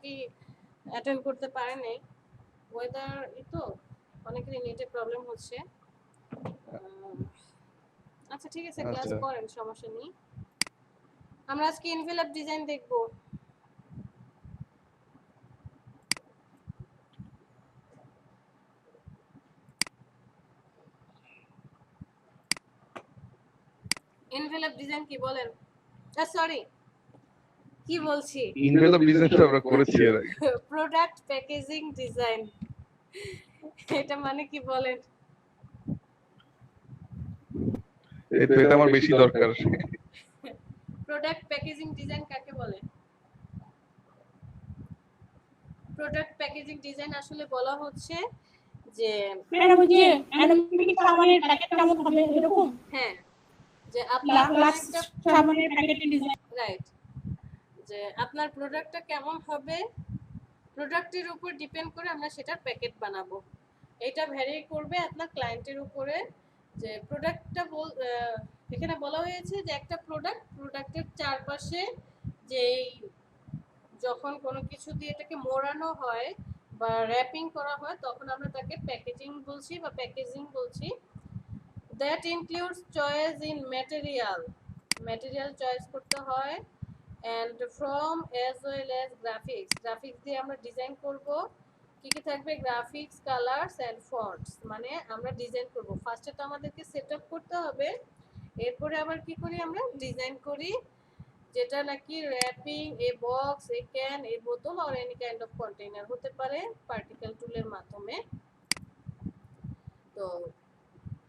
অনেকেই অ্যাটেন্ড করতে পারে নাই। ওয়েদার তো অনেকেরই নেটে প্রবলেম হচ্ছে। আচ্ছা ঠিক আছে, ক্লাস করেন, সমস্যা নেই। আমরা আজকে এনভেলপ ডিজাইন দেখব। এনভেলপ ডিজাইন কি বলেন? সরি, কি বলছি, এনভেলপ ডিজাইনটা আমরা করেছি এর আগে। প্রোডাক্ট প্যাকেজিং ডিজাইন, এটা মানে কি বলেন? এটা আমার বেশি দরকার। প্রোডাক্ট প্যাকেজিং ডিজাইন কাকে বলে? প্রোডাক্ট প্যাকেজিং ডিজাইন আসলে বলা হচ্ছে যে ম্যাডাম ওই যে অ্যারোমেটিক সাবানের প্যাকেট কেমন হবে এরকম? হ্যাঁ, যে আপনার একটা সাবানের প্যাকেটের ডিজাইন, রাইট, যে আপনার প্রোডাক্টটা কেমন হবে প্রোডাক্টের উপর ডিপেন্ড করে আমরা সেটার প্যাকেট বানাবো। এটা ভ্যারি করবে আপনার ক্লায়েন্টের উপরে। যে প্রোডাক্টটা এখানে বলা হয়েছে যে একটা প্রোডাক্টের চারপাশে যেই যখন কোনো কিছু দিয়ে এটাকে মোড়ানো হয় বা র্যাপিং করা হয় তখন আমরা তাকে প্যাকেজিং বলছি বা প্যাকেজিং বলছি। That includes choice in material choice করতে হয়, and from as well as graphics দিয়ে আমরা ডিজাইন করব। কি কি থাকবে? Graphics, colours and fonts. মানে আমরা ডিজাইন করব, ফার্স্টে তো আমাদেরকে সেট আপ করতে হবে, এরপরে আবার কি করি আমরা ডিজাইন করি, যেটা নাকি wrapping, a box, a can, a বোতল আর এনি কাইন্ড অফ কন্টেইনার হতে পারে পার্টিকেল টুলের মাধ্যমে। তো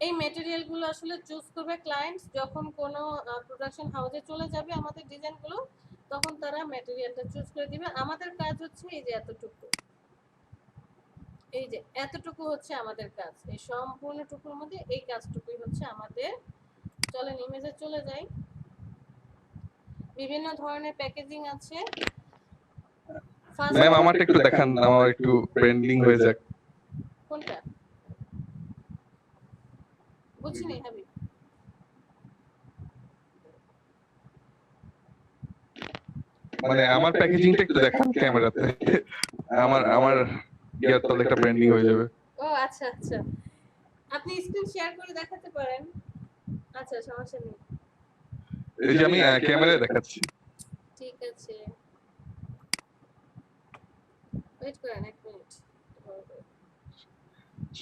এই ম্যাটেরিয়ালগুলো আসলে চুজ করবে ক্লায়েন্টস। যখন কোনো প্রোডাকশন হাউসে চলে যাবে আমাদের ডিজাইনগুলো, তখন তারা ম্যাটেরিয়ালটা চুজ করে দিবে। আমাদের কাজ হচ্ছে এই যে এতটুকু হচ্ছে আমাদের কাজ। এই সম্পূর্ণটুকুর মধ্যে এই কাজটুকুই হচ্ছে আমাদের। চলেন ইমেজে চলে যাই। বিভিন্ন ধরনের প্যাকেজিং আছে। ম্যাম আমারটা একটু দেখান, আমার একটু পেন্ডিং হয়ে যাক। কোনটা বুঝিনি হাবিব? মানে আমার প্যাকেজিংটা একটু দেখান ক্যামেরাতে। আমার ইয়ার তলে একটা পেন্ডিং হয়ে যাবে। ও আচ্ছা আচ্ছা, আপনি স্ক্রিন শেয়ার করে দেখাতে পারেন। আচ্ছা সমস্যা নেই, এই যে আমি ক্যামেরায় দেখাচ্ছি। ঠিক আছে, ওয়েট করেন 1 মিনিট।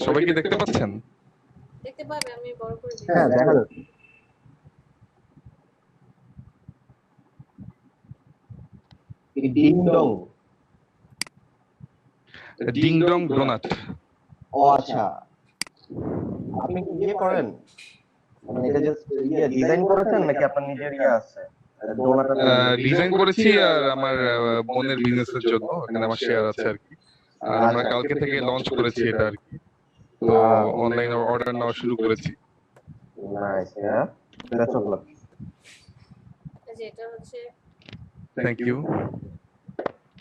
সবাই কি দেখতে পাচ্ছেন? দেখতে পাবে, আমি বড় করে দিচ্ছি। হ্যাঁ দেখা যাচ্ছে। Ding dong, ding dong donut. ও আচ্ছা, আপনি কি ইয়ে করেন, মানে এটা জাস্ট ডিজাইন করেছেন নাকি আপনার নিজের ইয়ে আছে? ডিজাইন করেছি আর আমার বোনের বিজনেসের জন্য, এখানে আমার শেয়ার আছে আর কি। আর আমরা কালকে থেকে লঞ্চ করেছি এটা আর কি। তো অনলাইন অর্ডার নেওয়া শুরু করেছি। নাইস, হ্যাঁ দ্যাটস অল। এই যে এটা হচ্ছে, থ্যাংক ইউ।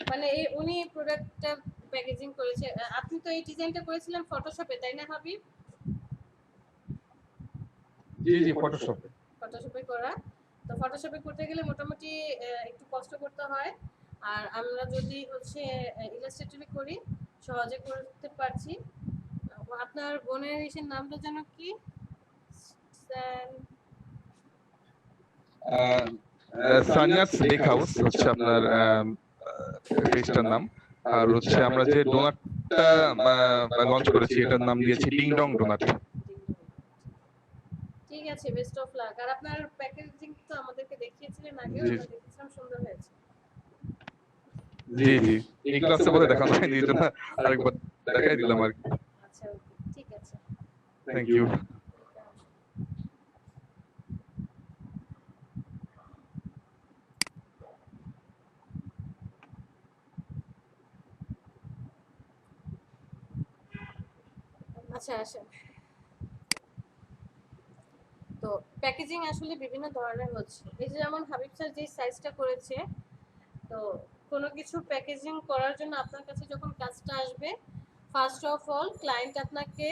মানে এই উনি প্রোডাক্টটা প্যাকেজিং করেছে। আপনি তো এই ডিজাইনটা করেছিলেন ফটোশপে, তাই না হাবিব? জি ফটোশপে করা। তো ফটোশপে করতে গেলে মোটামুটি একটু কষ্ট করতে হয়। আর আমরা যদি হচ্ছে ইলাস্ট্রেটরে করি সহজে করতে পারছি। আপনার বোনের ইসের নামটা যেন কি? সানিয়াস লেক হাউস হচ্ছে আপনার পেজটার নাম। আর হচ্ছে আমরা যে ডোনাটটা লঞ্চ করেছি এটার নাম দিয়েছি ডিং ডং ডোনাট। ঠিক আছে, বেস্ট অফ লাক। আর আপনার প্যাকেজিং তো আমাদেরকে দেখিয়েছিলেন আগে, আমরা দেখেছিলাম, সুন্দর হয়েছে। জি জি, এই ক্লাসে বলে দেখানো হয়নি, এই জন্য আরেকবার দেখাই দিলাম আর কি। আচ্ছা ঠিক আছে, থ্যাংক ইউ। আচ্ছা আসেন। তো প্যাকেজিং আসলে বিভিন্ন ধরনের হচ্ছে। এই যে যেমন হাবিব স্যার যে সাইজটা করেছে, তো কোনো কিছু প্যাকেজিং করার জন্য আপনার কাছে যখন কাজটা আসবে, ফার্স্ট অফ অল ক্লায়েন্ট আপনাকে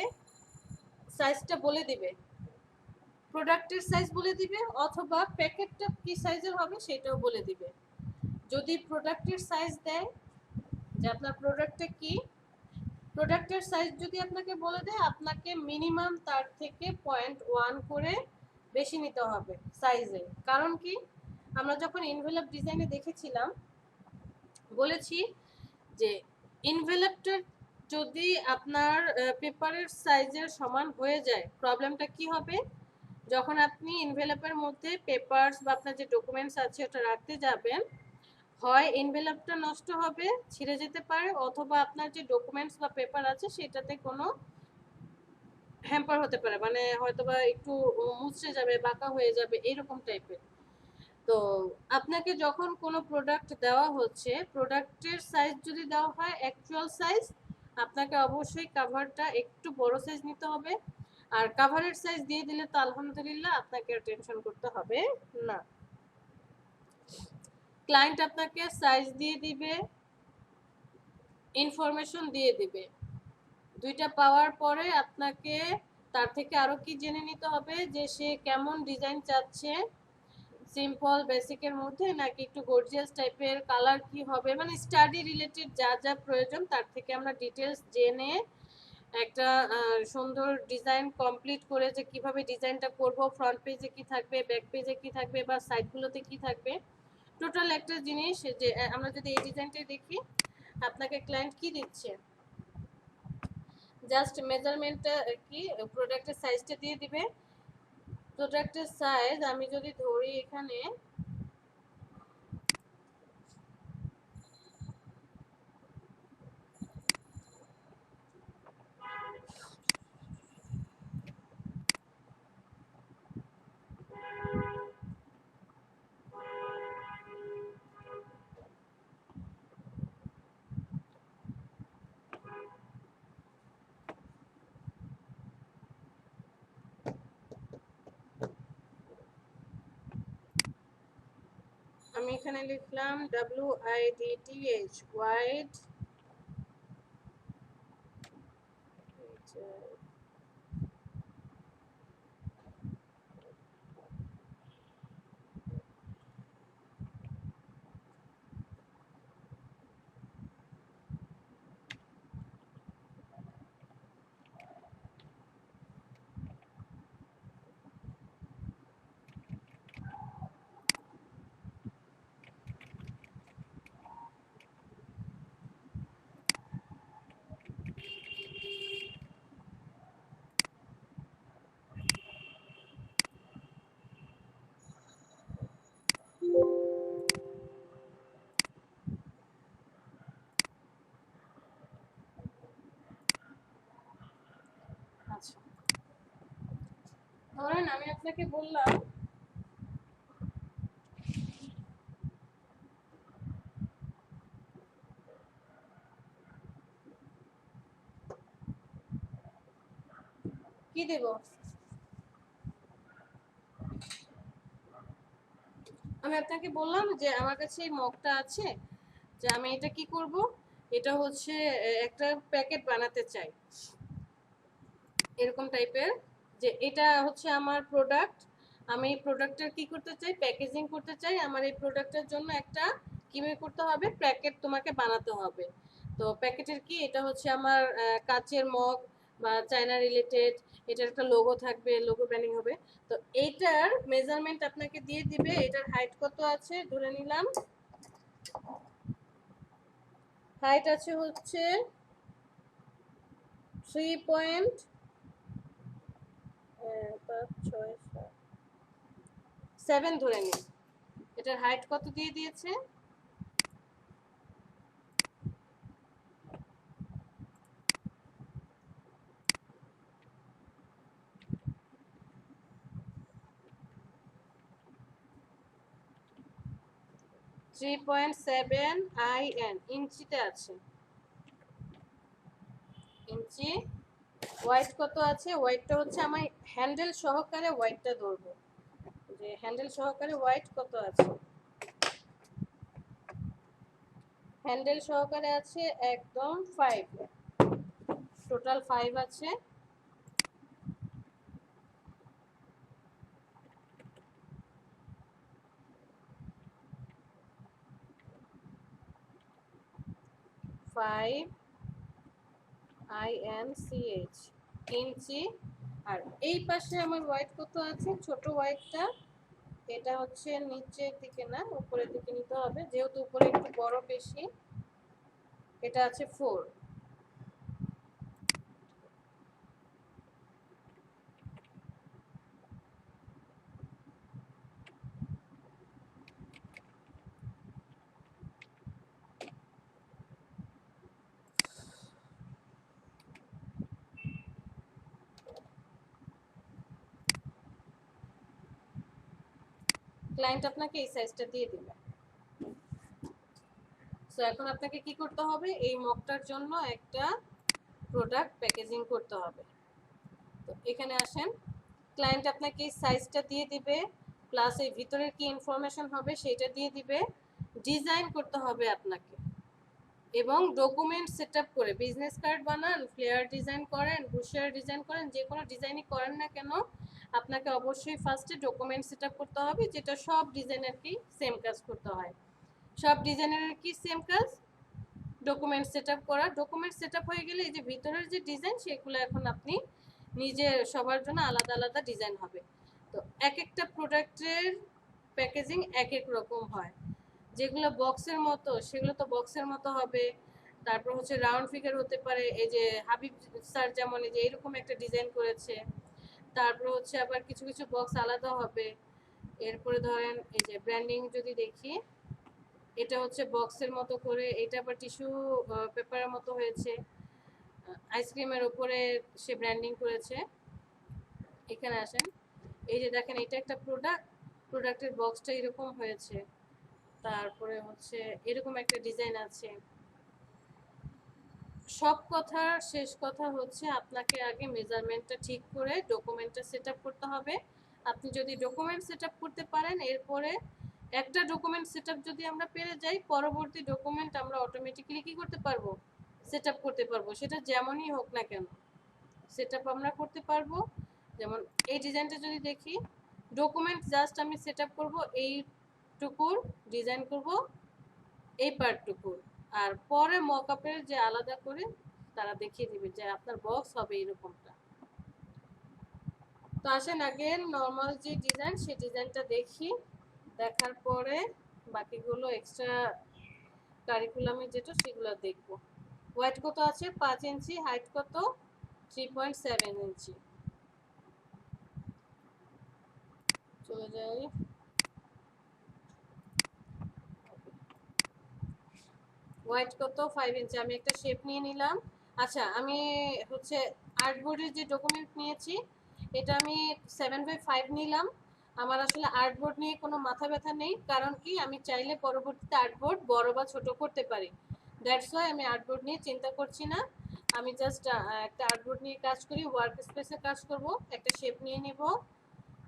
সাইজটা বলে দিবে, প্রোডাক্টের সাইজ বলে দিবে, অথবা প্যাকেটটা কি সাইজের হবে সেটাও বলে দিবে। যদি প্রোডাক্টের সাইজ দেয় যে আপনার প্রোডাক্টটা কি। প্রোডাক্টের সাইজ যদি আপনাকে বলে দেয়, আপনাকে মিনিমাম তার থেকে 0.1 করে বেশি নিতে হবে সাইজে। কারণ কি, আমরা যখন এনভেলপ ডিজাইনে দেখেছিলাম বলেছি যে এনভেলপটা যদি আপনার পেপারের সাইজের সমান হয়ে যায়, প্রবলেমটা কি হবে, যখন আপনি এনভেলপের মধ্যে পেপারস বা আপনার যে ডকুমেন্টস আছে ওটা রাখতে যাবেন, হয় এনভেলপটা নষ্ট হবে, ছিঁড়ে যেতে পারে, অথবা আপনার যে ডকুমেন্টস বা পেপার আছে সেটাতে কোনো হ্যাম্পার হতে পারে, মানে হয়তোবা একটু মুচড়ে যাবে, বাঁকা হয়ে যাবে, এরকম টাইপের। তো আপনাকে যখন কোনো প্রোডাক্ট দেওয়া হচ্ছে, প্রোডাক্টের সাইজ যদি দেওয়া হয় অ্যাকচুয়াল সাইজ, আপনাকে অবশ্যই কাভারটা একটু বড় সাইজ নিতে হবে। আর কাভারের সাইজ দিয়ে দিলে তো আলহামদুলিল্লাহ, আপনাকে আর টেনশন করতে হবে না। ক্লায়েন্ট আপনাকে সাইজ দিয়ে দিবে, ইনফরমেশন দিয়ে দিবে। দুইটা পাওয়ার পরে আপনাকে তার থেকে আরো কি জেনে নিতে হবে, যে সে কেমন ডিজাইন চাচ্ছে, সিম্পল বেসিকের মধ্যে নাকি একটু গর্জিয়াস টাইপের, কালার কি হবে, মানে স্টাডি রিলেটেড যা যা প্রয়োজন তার থেকে আমরা ডিটেলস জেনে একটা সুন্দর ডিজাইন কমপ্লিট করে, যে কিভাবে ডিজাইনটা করব, ফ্রন্ট পেজে কি থাকবে, ব্যাক পেজে কি থাকবে, বা সাইডগুলোতে কি থাকবে, টোটাল একটা জিনিস। যে আমরা যদি এই ডিজাইনটাই দেখি, আপনাকে ক্লায়েন্ট কি দিচ্ছে, জাস্ট মেজারমেন্টটা কি, প্রোডাক্টের সাইজটা দিয়ে দিবে। প্রোডাক্টের সাইজ আমি যদি ধরি এখানে, আমি এখানে লিখলাম WIDTH, ওয়াইড, আচ্ছা ধরেন আমি আপনাকে বললাম কি দেব, আমি আপনাকে বললাম যে আমার কাছে এই মগটা আছে, যে আমি এটা কি করব, এটা হচ্ছে একটা প্যাকেট বানাতে চাই এরকম টাইপের, যে এটা হচ্ছে আমার প্রোডাক্ট, আমি এই প্রোডাক্টের কি করতে চাই, প্যাকেজিং করতে চাই, আমার এই প্রোডাক্টের জন্য একটা কিভাবে করতে হবে, প্যাকেট তোমাকে বানাতে হবে। তো প্যাকেটের কি, এটা হচ্ছে আমার কাচের মগ বা চায়না রিলেটেড, এটার একটা লোগো থাকবে, লোগো ব্র্যান্ডিং হবে। তো এইটার মেজারমেন্ট আপনাকে দিয়ে দিবে, এটার হাইট কত আছে ধরে নিলাম, হাইট আছে হচ্ছে 3.7 ধরে নিন। এটার হাইট কত দিয়ে দিয়েছে, 3.7 IN, ইঞ্চিতে আছে, ইঞ্চি। ওয়াইড কত আছে, ওয়াইডটা হচ্ছে আমার হ্যান্ডেল সহকারে ওয়াইডটা ধরবো, যে হ্যান্ডেল সহকারে ওয়াইড কত আছে, হ্যান্ডেল সহকারে আছে একদম 5, টোটাল 5 আছে। 5 INCH ইঞ্চি। আর এই পাশে আমার হোয়াইট কত আছে, ছোট হোয়াইটটা, এটা হচ্ছে নিচের দিকে না উপরের দিকে নিতে হবে, যেহেতু উপরে একটু বড় বেশি। এটা আছে 4। ক্লায়েন্ট আপনাকে এই সাইজটা দিয়ে দিবে। সো এখন আপনাকে কি করতে হবে, এই মকটার জন্য একটা প্রোডাক্ট প্যাকেজিং করতে হবে। তো এখানে আসেন, ক্লায়েন্ট আপনাকে এই সাইজটা দিয়ে দিবে, প্লাস এই ভিতরের কি ইনফরমেশন হবে সেটা দিয়ে দিবে। ডিজাইন করতে হবে আপনাকে, এবং ডকুমেন্ট সেটআপ করে, বিজনেস কার্ড বানান, ফ্লেয়ার ডিজাইন করেন, ব্রোশার ডিজাইন করেন, যে কোনো ডিজাইনই করেন না কেন, আপনাকে অবশ্যই ফার্স্টে ডকুমেন্ট সেটআপ করতে হবে, যেটা সব ডিজাইনের কি সেম কাজ করতে হয়। সব ডিজাইনের কি সেম কাজ, ডকুমেন্ট সেটআপ করা। ডকুমেন্ট সেটআপ হয়ে গেলে এই যে ভিতরের যে ডিজাইন, সেগুলো এখন আপনি নিজের সবার জন্য আলাদা আলাদা ডিজাইন হবে। তো এক একটা প্রোডাক্টের প্যাকেজিং এক এক রকম হয়। যেগুলো বক্সের মতো সেগুলো তো বক্সের মতো হবে, তারপর হচ্ছে রাউন্ড ফিগার হতে পারে, এই যে হাবিব স্যার যেমন এই যে এরকম একটা ডিজাইন করেছে। তারপর হচ্ছে আবার কিছু কিছু বক্স আলাদা হবে। এরপরে ধরেন এই যে ব্র্যান্ডিং যদি দেখি, এটা হচ্ছে বক্সের মতো করে, এটা আবার টিস্যু পেপারের মতো হয়েছে, আইসক্রিমের উপরে সে ব্র্যান্ডিং করেছে। এখানে আসেন, এই যে দেখেন এটা একটা প্রোডাক্টের বক্সটা এরকম হয়েছে, তারপরে হচ্ছে এরকম একটা ডিজাইন আছে। সব কথার শেষ কথা হচ্ছে আপনাকে আগে মেজারমেন্টটা ঠিক করে ডকুমেন্টটা সেটআপ করতে হবে। আপনি যদি ডকুমেন্ট সেটআপ করতে পারেন, এরপরে একটা ডকুমেন্ট সেটআপ যদি আমরা পেরে যাই, পরবর্তী ডকুমেন্ট আমরা অটোমেটিক্যালি কি করতে পারবো, সেটআপ করতে পারবো, সেটা যেমনই হোক না কেন সেটআপ আমরা করতে পারবো। যেমন এই ডিজাইনটা যদি দেখি, ডকুমেন্ট জাস্ট আমি সেটআপ করব, এইটুকুর ডিজাইন করব এই পার্টটুকুর, আর পরে মকআপের যে আলাদা করে তারা দেখিয়ে দিবে যে আপনার বক্স হবে এরকমটা। তো আসেন আগে নর্মাল যে ডিজাইন সেই ডিজাইনটা দেখি, দেখার পরে বাকিগুলো এক্সট্রা কারিকুলামে যেটা সেগুলো দেখব। হোয়াইট কত আছে 5 ইঞ্চি, হাইট কত 3.7 ইঞ্চি। চলে যাই, হোয়াইট কত 5 ইঞ্চি। আমি একটা শেপ নিয়ে নিলাম। আচ্ছা, আমি হচ্ছে আর্টবোর্ডের যে ডকুমেন্ট নিয়েছি, এটা আমি 7/5 নিলাম। আমার আসলে আর্টবোর্ড নিয়ে কোনো মাথা ব্যথা নেই, কারণ কি আমি চাইলে পরবর্তীতে আর্টবোর্ড বড় বা ছোট করতে পারি। দ্যাটস ওয়াই আমি আর্টবোর্ড নিয়ে চিন্তা করছি না। আমি জাস্ট একটা আর্টবোর্ড নিয়ে কাজ করি, ওয়ার্ক স্পেসে কাজ করব। একটা শেপ নিয়ে নিব।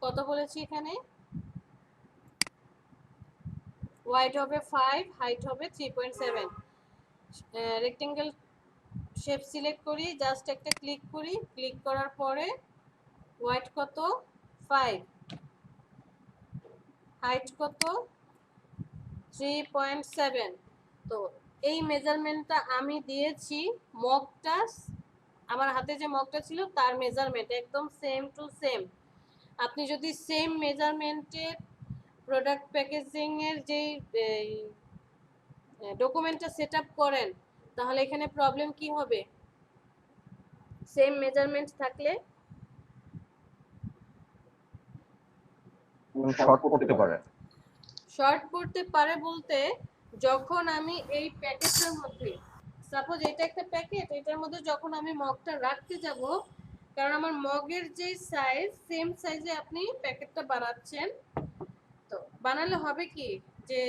কত বলেছি এখানে, হোয়াইট হবে 5, হাইট হবে 3.7। রেক্টেঙ্গেল শেপ সিলেক্ট করি, জাস্ট একটা ক্লিক করি, ক্লিক করার পরে হোয়াইট কত 5, হাইট কত 3.7। তো এই মেজারমেন্টটা আমি দিয়েছি মকটা, আমার হাতে যে মকটা ছিল তার মেজারমেন্ট একদম সেম টু সেম। আপনি যদি সেম মেজারমেন্টের প্রোডাক্ট প্যাকেজিং এর যেই ডকুমেন্টটা সেট আপ করেন, তাহলে এখানে প্রবলেম কি হবে, সেম মেজারমেন্ট থাকলে শর্ট করতে পারে। শর্ট পড়তে পারে বলতে, যখন আমি এই প্যাকেটটার মধ্যে, সাপোজ এটা একটা প্যাকেট, এটার মধ্যে যখন আমি মগটা রাখতে যাব, কারণ আমার মগের যে সাইজ সেম সাইজে আপনি প্যাকেটটা বানাচ্ছেন, তো বানালে হবে কি যে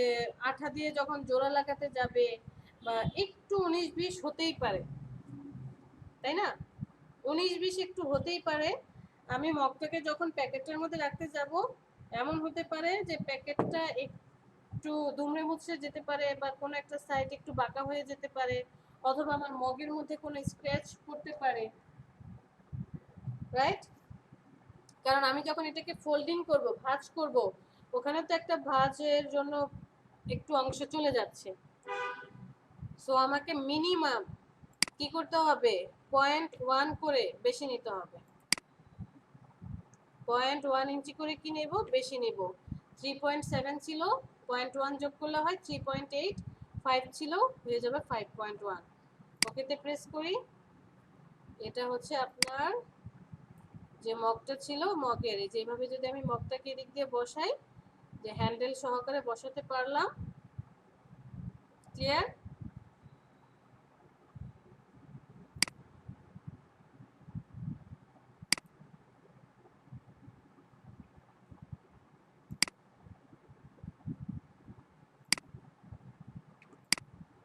আঠা দিয়ে যখন জোড়া লাগাতে যাবে বা একটু 19-20 হতেই পারে, তাই না, 19-20 একটু হতেই পারে। আমি মগটাকে যখন প্যাকেটের মধ্যে রাখতে যাব, এমন হতে পারে যে প্যাকেটটা একটু দুমড়ে মুচড়ে যেতে পারে, বা কোনো একটা সাইড একটু বাঁকা হয়ে যেতে পারে, অথবা আমার মগের মধ্যে কোনো স্ক্র্যাচ পড়তে পারে, রাইট? কারণ আমি যখন এটাকে ফোল্ডিং করব, ভাঁজ করব, ওখানে তো একটা ভাঁজের জন্য একটু অংশ চলে যাচ্ছে। সো আমাকে মিনিমাম কি করতে হবে, 0.1 করে বেশি নিতে হবে। 0.1 ইঞ্চি করে কি নেব, বেশি নেব। 3.7 ছিল, 0.1 যোগ করলে হয় 3.8, 5 ছিল, হয়ে যাবে 5.1। ওকেতে প্রেস করি। এটা হচ্ছে আপনার যে মগটা ছিল, মগের এই যেভাবে যদি আমি মগটাকে এদিক দিয়ে বসাই, যে হ্যান্ডেল সহকারে বসাতে পারলাম। ক্লিয়ার?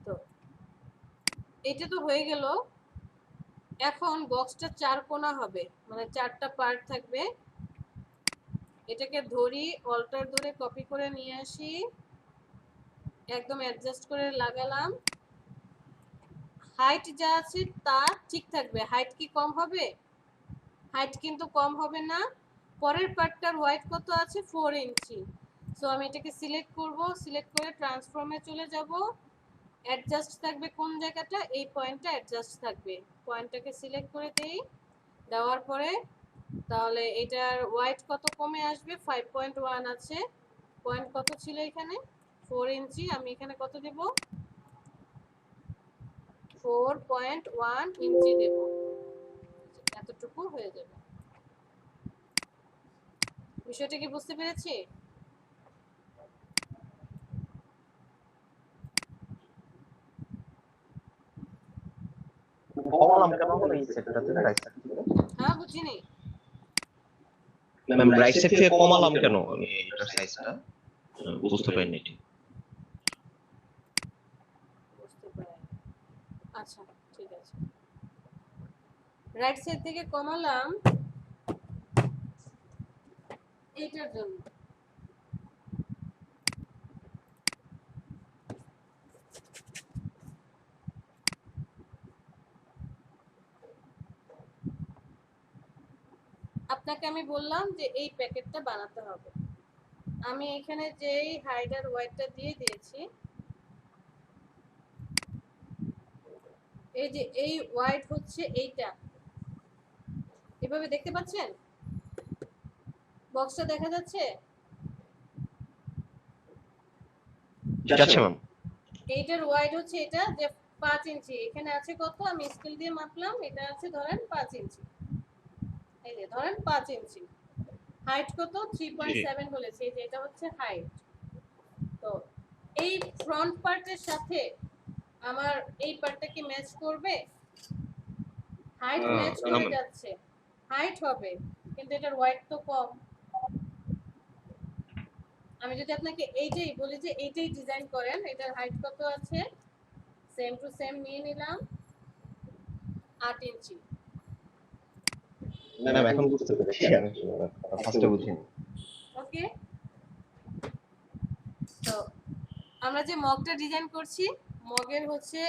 তো এটা তো হয়ে গেল। এখন বক্সটা 4 কোণা হবে, মানে 4টা পার্ট থাকবে। এটাকে ধরি, অল্টার ধরে কপি করে নিয়ে আসি, একদম অ্যাডজাস্ট করে লাগালাম। হাইট যা আছে তা ঠিক থাকবে, হাইট কি কম হবে? হাইট কিন্তু কম হবে না। পরের পার্টটার ওয়াইড কত আছে, 4 ইঞ্চি। সো আমি এটাকে সিলেক্ট করব, সিলেক্ট করে ট্রান্সফর্মে চলে যাব। অ্যাডজাস্ট থাকবে কোন জায়গাটা, এই পয়েন্টটা অ্যাডজাস্ট থাকবে। পয়েন্টটাকে সিলেক্ট করে দেই, দেওয়ার পরে তাহলে এটার ওয়াইড কত কমে আসবে, 5.1 আছে। পয়েন্ট কত ছিল এখানে, 4 ইঞ্চি। আমি এখানে কত দেব, 4.1 ইঞ্চি দেব। এতটুকু হয়ে যাবে। বিষয়টা কি বুঝতে পেরেছি? কমালাম কেন এই সেটটাতে রাইট সাইড থেকে? হ্যাঁ, বুঝিনি। ম্যাম রাইট সাইড থেকে কমালাম কেন আমি এটার সাইজটা বুঝতে পারিনি ঠিক। বুঝতে পারি। আচ্ছা, ঠিক আছে। রাইট সাইড থেকে কমালাম এইটার জন্য। আপনাকে আমি বললাম যে এই প্যাকেটটা বানাতে হবে। আমি এখানে যেই হাইড আর ওয়াইডটা দিয়ে দিয়েছি, এই যে এই ওয়াইড হচ্ছে এইটা, এভাবে দেখতে পাচ্ছেন? বক্সটা দেখা যাচ্ছে? যাচ্ছে ম্যাম। এইটার ওয়াইড হচ্ছে এটা, যে 5 ইঞ্চি। এখানে আছে কত, আমি স্কেল দিয়ে মাপলাম, এটা আছে ধরেন 5 ইঞ্চি। এই যে ধরেন 5 ইঞ্চি। হাইট কত, 3.7 বলেছে, এই যে এটা হচ্ছে হাইট। তো এই ফ্রন্ট পার্টের সাথে আমার এই পার্টটা কি ম্যাচ করবে? হাইট ম্যাচ করে যাচ্ছে, হাইট হবে, কিন্তু এটার ওয়াইড তো কম। আমি যদি আপনাকে এইটাই বলি যে এইটাই ডিজাইন করেন, এটার হাইট কত আছে, সেম টু সেম নিয়ে নিলাম 8 ইঞ্চি। ম্যাম এখন বুঝতে পেরেছি, আমি ফার্স্টে বুঝিনি। ওকে, তো আমরা যে মগটা ডিজাইন করছি, মগের হচ্ছে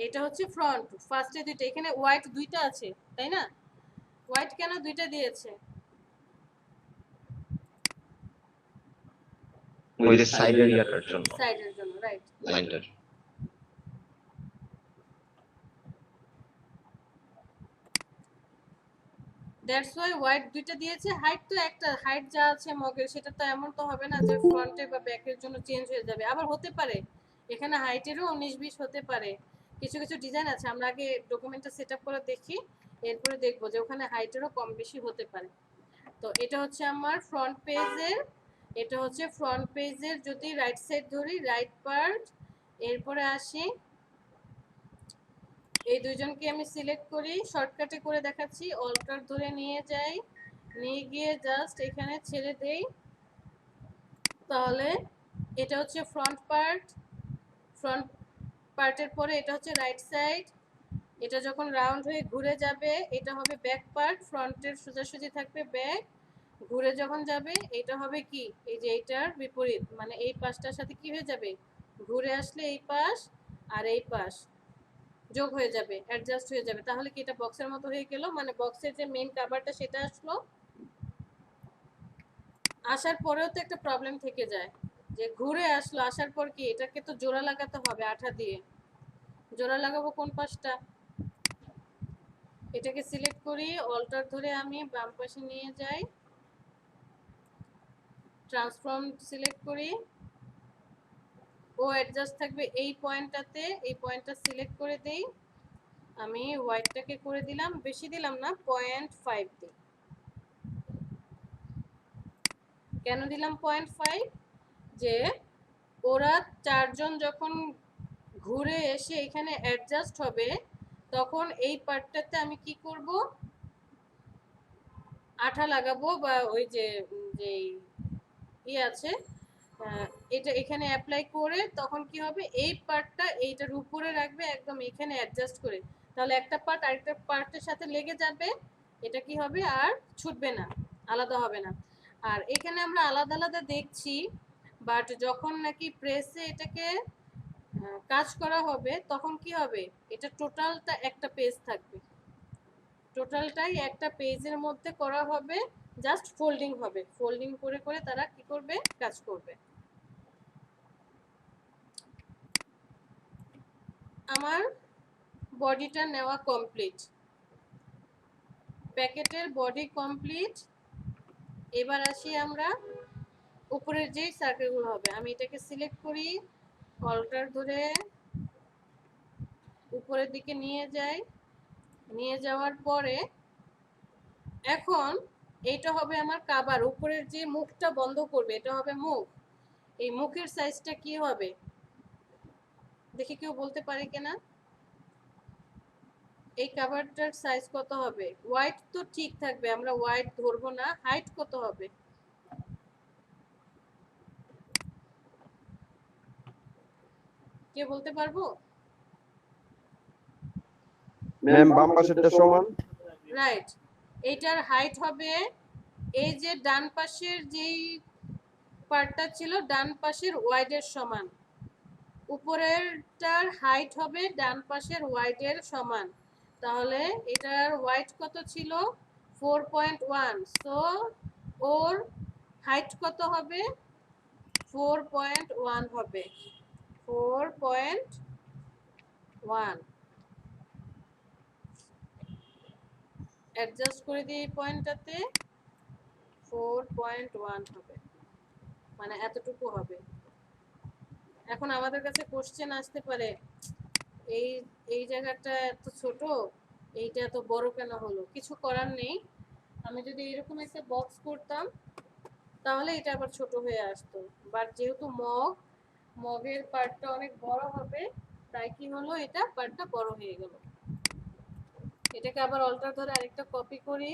এটা হচ্ছে ফ্রন্ট, ফার্স্টে দুইটা, এখানে ওয়াইড দুইটা আছে তাই না? ওয়াইড কেন দুইটা দিয়েছে? ওই যে সাইডের ইয়াটার জন্য, সাইডের জন্য, রাইট। লাইনটার। দ্যাটস ওয়াই ওয়াইড দুইটা দিয়েছে। হাইট তো একটা, হাইট যা আছে মগের সেটা তো এমন তো হবে না যে ফ্রন্টে বা ব্যাকের জন্য চেঞ্জ হয়ে যাবে। আবার হতে পারে এখানে হাইটেরও 19-20 হতে পারে। কিছু কিছু ডিজাইন আছে, আমরা আগে ডকুমেন্টটা সেট আপ করে দেখি, এরপরে দেখবো যে ওখানে হাইটেরও কম বেশি হতে পারে। তো এটা হচ্ছে আমার ফ্রন্ট পেজের, এটা হচ্ছে ফ্রন্ট পেজের যদি রাইট সাইড ধরি, রাইট পার্ট। এরপরে আসি, এই দুইজনকে আমি সিলেক্ট করি, শর্টকাটে করে দেখাচ্ছি, অল্টার ধরে নিয়ে যাই, নিয়ে গিয়ে জাস্ট এখানে ছেড়ে দেই। তাহলে এটা হচ্ছে ফ্রন্ট পার্ট, ফ্রন্ট পার্টের পরে এটা হচ্ছে রাইট সাইড। এটা যখন রাউন্ড হয়ে ঘুরে যাবে এটা হবে ব্যাক পার্ট, ফ্রন্টের সোজাসুজি থাকবে ব্যাক, ঘুরে যখন যাবে এটা হবে কি, এই যে এইটার বিপরীত, মানে এই পাশটার সাথে কি হয়ে যাবে, ঘুরে আসলে এই পাশ আর এই পাশ যোগ হয়ে যাবে, অ্যাডজাস্ট হয়ে যাবে। তাহলে কি এটা বক্সের মতো হয়ে গেল, মানে বক্সের যে মেইন কভারটা সেটা আসলো। আসার পরেও তো একটা প্রবলেম থেকে যায়, যে ঘুরে আসলো, আসার পর কি এটাকে তো জোড়া লাগাতে হবে আঠা দিয়ে। জোড়া লাগাবো কোন পাশটা? এটাকে সিলেক্ট করি, অল্টার ধরে আমি বাম পাশে নিয়ে যাই, ট্রান্সফর্ম সিলেক্ট করি, ও অ্যাডজাস্ট থাকবে এই পয়েন্টটাতে, এই পয়েন্টটা সিলেক্ট করে দেই, আমি হোয়াইটটাকে করে দিলাম, বেশি দিলাম না, 0.5 দিই। কেন দিলাম 0.5? যে ওরা চারজন যখন ঘুরে এসে এখানে অ্যাডজাস্ট হবে, তখন এই পার্টটাতে আমি কি করব, আঠা লাগাবো, বা ওই যে যেই আছে এটা এখানে অ্যাপ্লাই করে, তখন কি হবে, এই পার্টটা এইটার উপরে রাখবে একদম এখানে অ্যাডজাস্ট করে, তাহলে একটা পার্ট আরেকটা পার্টের সাথে লেগে যাবে, এটা কি হবে, আর ছুটবে না, আলাদা হবে না। আর এখানে আমরা আলাদা আলাদা দেখছি, বাট যখন নাকি প্রেসে এটাকে কাজ করা হবে, তখন কি হবে, এটা টোটালটা একটা পেজ থাকবে, টোটালটাই একটা পেজের মধ্যে করা হবে, জাস্ট ফোল্ডিং হবে, ফোল্ডিং করে করে তারা কি করবে, কাজ করবে। আমার বডিটা নেওয়া কমপ্লিট, প্যাকেটের বডি কমপ্লিট। এবার আসি আমরা উপরের যে সার্কেলগুলো হবে, আমি এটাকে সিলেক্ট করি, অল্টার ধরে উপরের দিকে নিয়ে যাই, নিয়ে যাওয়ার পরে এখন এইটা হবে আমার কাবার, উপরের যে মুখটা বন্ধ করবে এটা হবে মুখ। এই মুখের সাইজটা কি হবে দেখি কেউ বলতে পারে কিনা? এই কাভারটার সাইজ কত হবে? হোয়াইট তো ঠিক থাকবে, আমরা হোয়াইট ধরবো না, হাইট কত হবে? কে বলতে পারবো? ম্যাম বাম পাশেরটা সমান। রাইট, এইটার হাইট হবে, এই যে ডান পাশের যেই পার্টটা ছিল ডান পাশের ওয়াইডের সমান, উপরেরটার হাইট হবে ডান পাশের ওয়াইডের সমান। তাহলে এটার ওয়াইড কত ছিল? 4.1, সো ওর হাইট কত হবে? 4.1 হবে, 4.1 অ্যাডজাস্ট করে দিই, এই পয়েন্টটাতে 4.1 হবে, মানে এতটুকু হবে। এখন আমাদের কাছে কোশ্চেন আসতে পারে, এই এই জায়গাটা এত ছোট, এইটা এত বড় কেন হলো? কিছু করার নেই, আমি যদি এরকম একটা বক্স করতাম তাহলে এটা আবার ছোট হয়ে আসতো, বাট যেহেতু মগের পার্টটা অনেক বড় হবে, তাই কি হলো, এটা পার্টটা বড় হয়ে গেল। এটাকে আবার অল্টার ধরে আরেকটা কপি করি,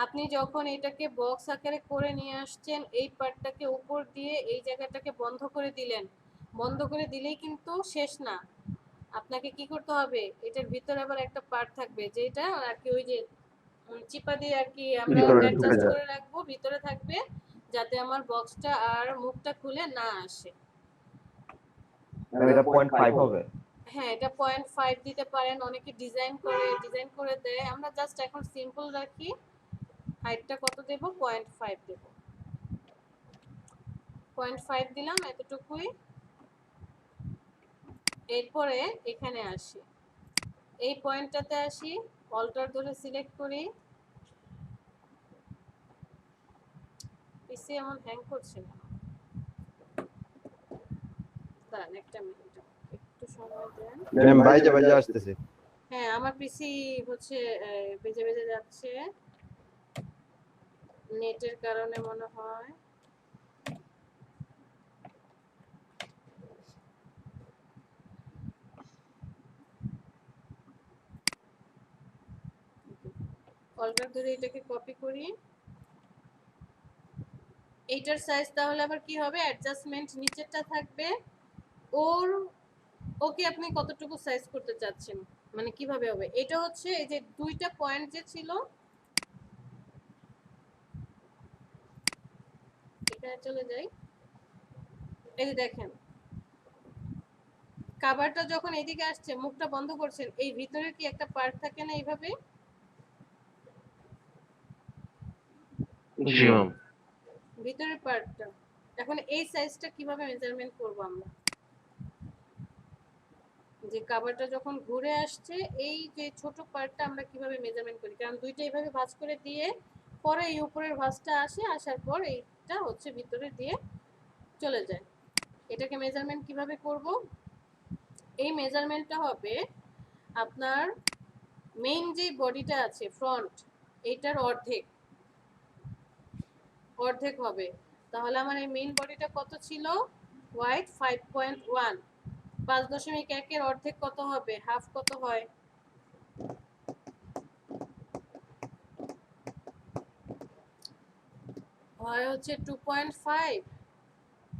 আপনি যখন এটাকে বক্স আকারে করে নিয়ে আসছেন, এই পার্টটাকে উপর দিয়ে এই জায়গাটাকে বন্ধ করে দিলেন, বন্ধ করে দিলেই কিন্তু শেষ না, আপনাকে কি করতে হবে, এটার ভিতরে আবার একটা পার্ট থাকবে, যেটা আর কি ওই যে চিপা দিয়ে আর কি আমরা ভিতরে ঢুকে অ্যাডজাস্ট যায়। করে রাখবো, ভিতরে থাকবে, যাতে আমার বক্সটা আর মুখটা খুলে না আসে। ম্যাম এটা 0.5 হবে। হ্যাঁ, এটা 0.5 দিতে পারেন, অনেকে ডিজাইন করে দেয়, আমরা জাস্ট এখন সিম্পল রাখি, হাইটটা কত দেব, 0.5 দেব, 0.5 দিলাম, এতটুকুই। এরপরে এখানে আসি, এই পয়েন্টটাতে আসি, অল্টার ধরে সিলেক্ট করি, পিসি এমন হ্যাং করছে না, দাঁড়ান একটা মিনিট, একটু সময় দেন। ম্যাম বাইজে বাইজে আসতেছে। হ্যাঁ, আমার পিসি হচ্ছে বেজে বেজে যাচ্ছে, নেটের কারণে মনে হয়। অল্টার ধরে এটাকে কপি করি, এইটার সাইজ তাহলে আবার কি হবে, অ্যাডজাস্টমেন্ট নিচেরটা থাকবে, ওর ওকে আপনি কতটুকু সাইজ করতে চাচ্ছেন, মানে কিভাবে হবে, এটা হচ্ছে এই যে দুইটা পয়েন্ট যে ছিল, এখানে চলে যাই, এই যে দেখেন কাভারটা যখন এইদিকে আসছে, মুখটা বন্ধ করছেন, এই ভিতরে কি একটা পার্ট থাকে না এইভাবে, জি ম্যাম। ভিতরের পার্টটা, এখন এই সাইজটা কিভাবে মেজারমেন্ট করব আমরা? যে কাভারটা যখন ঘুরে আসছে, এই যে ছোট পার্টটা আমরা কিভাবে মেজারমেন্ট করি, কারণ দুইটা এইভাবে ভাঁজ করে দিয়ে পরে এই উপরের ভাঁজটা আসে, আসার পর এইটা হচ্ছে ভিতরে দিয়ে চলে যায়। এটাকে মেজারমেন্ট কিভাবে করব? এই মেজারমেন্টটা হবে আপনার মেইন যে বডিটা আছে ফ্রন্ট, এইটার অর্ধেক অর্ধেক হবে। তাহলে আমার এই মেইন বডিটা কত ছিল? ওয়াইড 5.1। 5.1 এর অর্ধেক কত হবে? হাফ কত হয়? হয় হচ্ছে 2.5।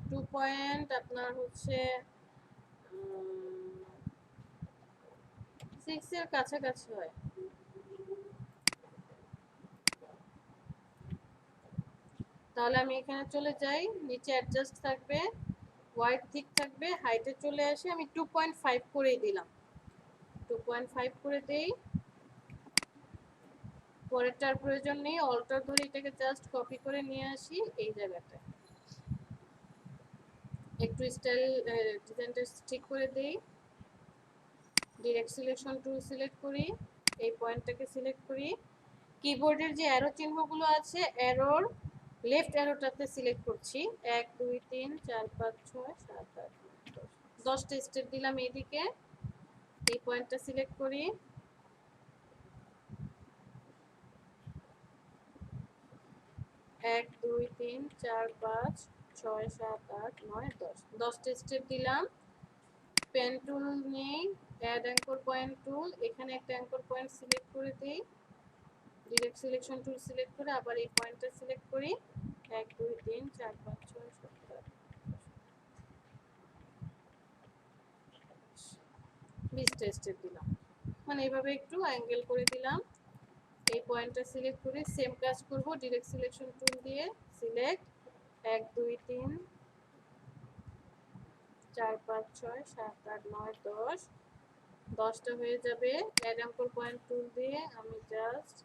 2 পয়েন্ট আপনার হচ্ছে 6 এর কাছাকাছি হয়। তাহলে আমি এখানে চলে যাই, নিচে অ্যাডজাস্ট থাকবে, ওয়াইড ঠিক থাকবে, হাইটে চলে আসে, আমি 2.5 করেই দিলাম। 2.5 করে দেই। পরেরটার প্রয়োজন নেই, অল্টার ধরে এটাকে জাস্ট কপি করে নিয়ে আসি এই জায়গাটায়, একটু স্টাইল ডিজাইনটা ঠিক করে দেই। ডিরেক্ট সিলেকশন টুল সিলেক্ট করি, এই পয়েন্টটাকে সিলেক্ট করি। কিবোর্ডের যে অ্যারো চিহ্নগুলো আছে, অ্যারোর লেফট অ্যারোটাতে সিলেক্ট করছি। 1 2 3 4 5 6 7 8 9 10টা স্টেপ দিলাম এইদিকে। এই পয়েন্টটা সিলেক্ট করি, 1 2 3 4 5 6 7 8 9 10। 10টা স্টেপ দিলাম। পেন টুল নেই, অ্যাড অ্যাঙ্কর পয়েন্ট টুল, এখানে একটা অ্যাঙ্কর পয়েন্ট সিলেক্ট করে দিই। ডিরেক্ট সিলেকশন টুল সিলেক্ট করে আবার এই পয়েন্টটা সিলেক্ট করি। 1 2 3 4 5 6 7 8 20টা স্টেপ দিলাম। মানে এইভাবে একটু অ্যাঙ্গেল করে দিলাম। এই পয়েন্টটা সিলেক্ট করে সেম কাজ করব, ডিরেক্ট সিলেকশন টুল দিয়ে সিলেক্ট 1 2 3 4 5 6 7 8 9 10। 10টা হয়ে যাবে। অ্যাড অ্যাঙ্কর পয়েন্ট টুল দিয়ে আমি জাস্ট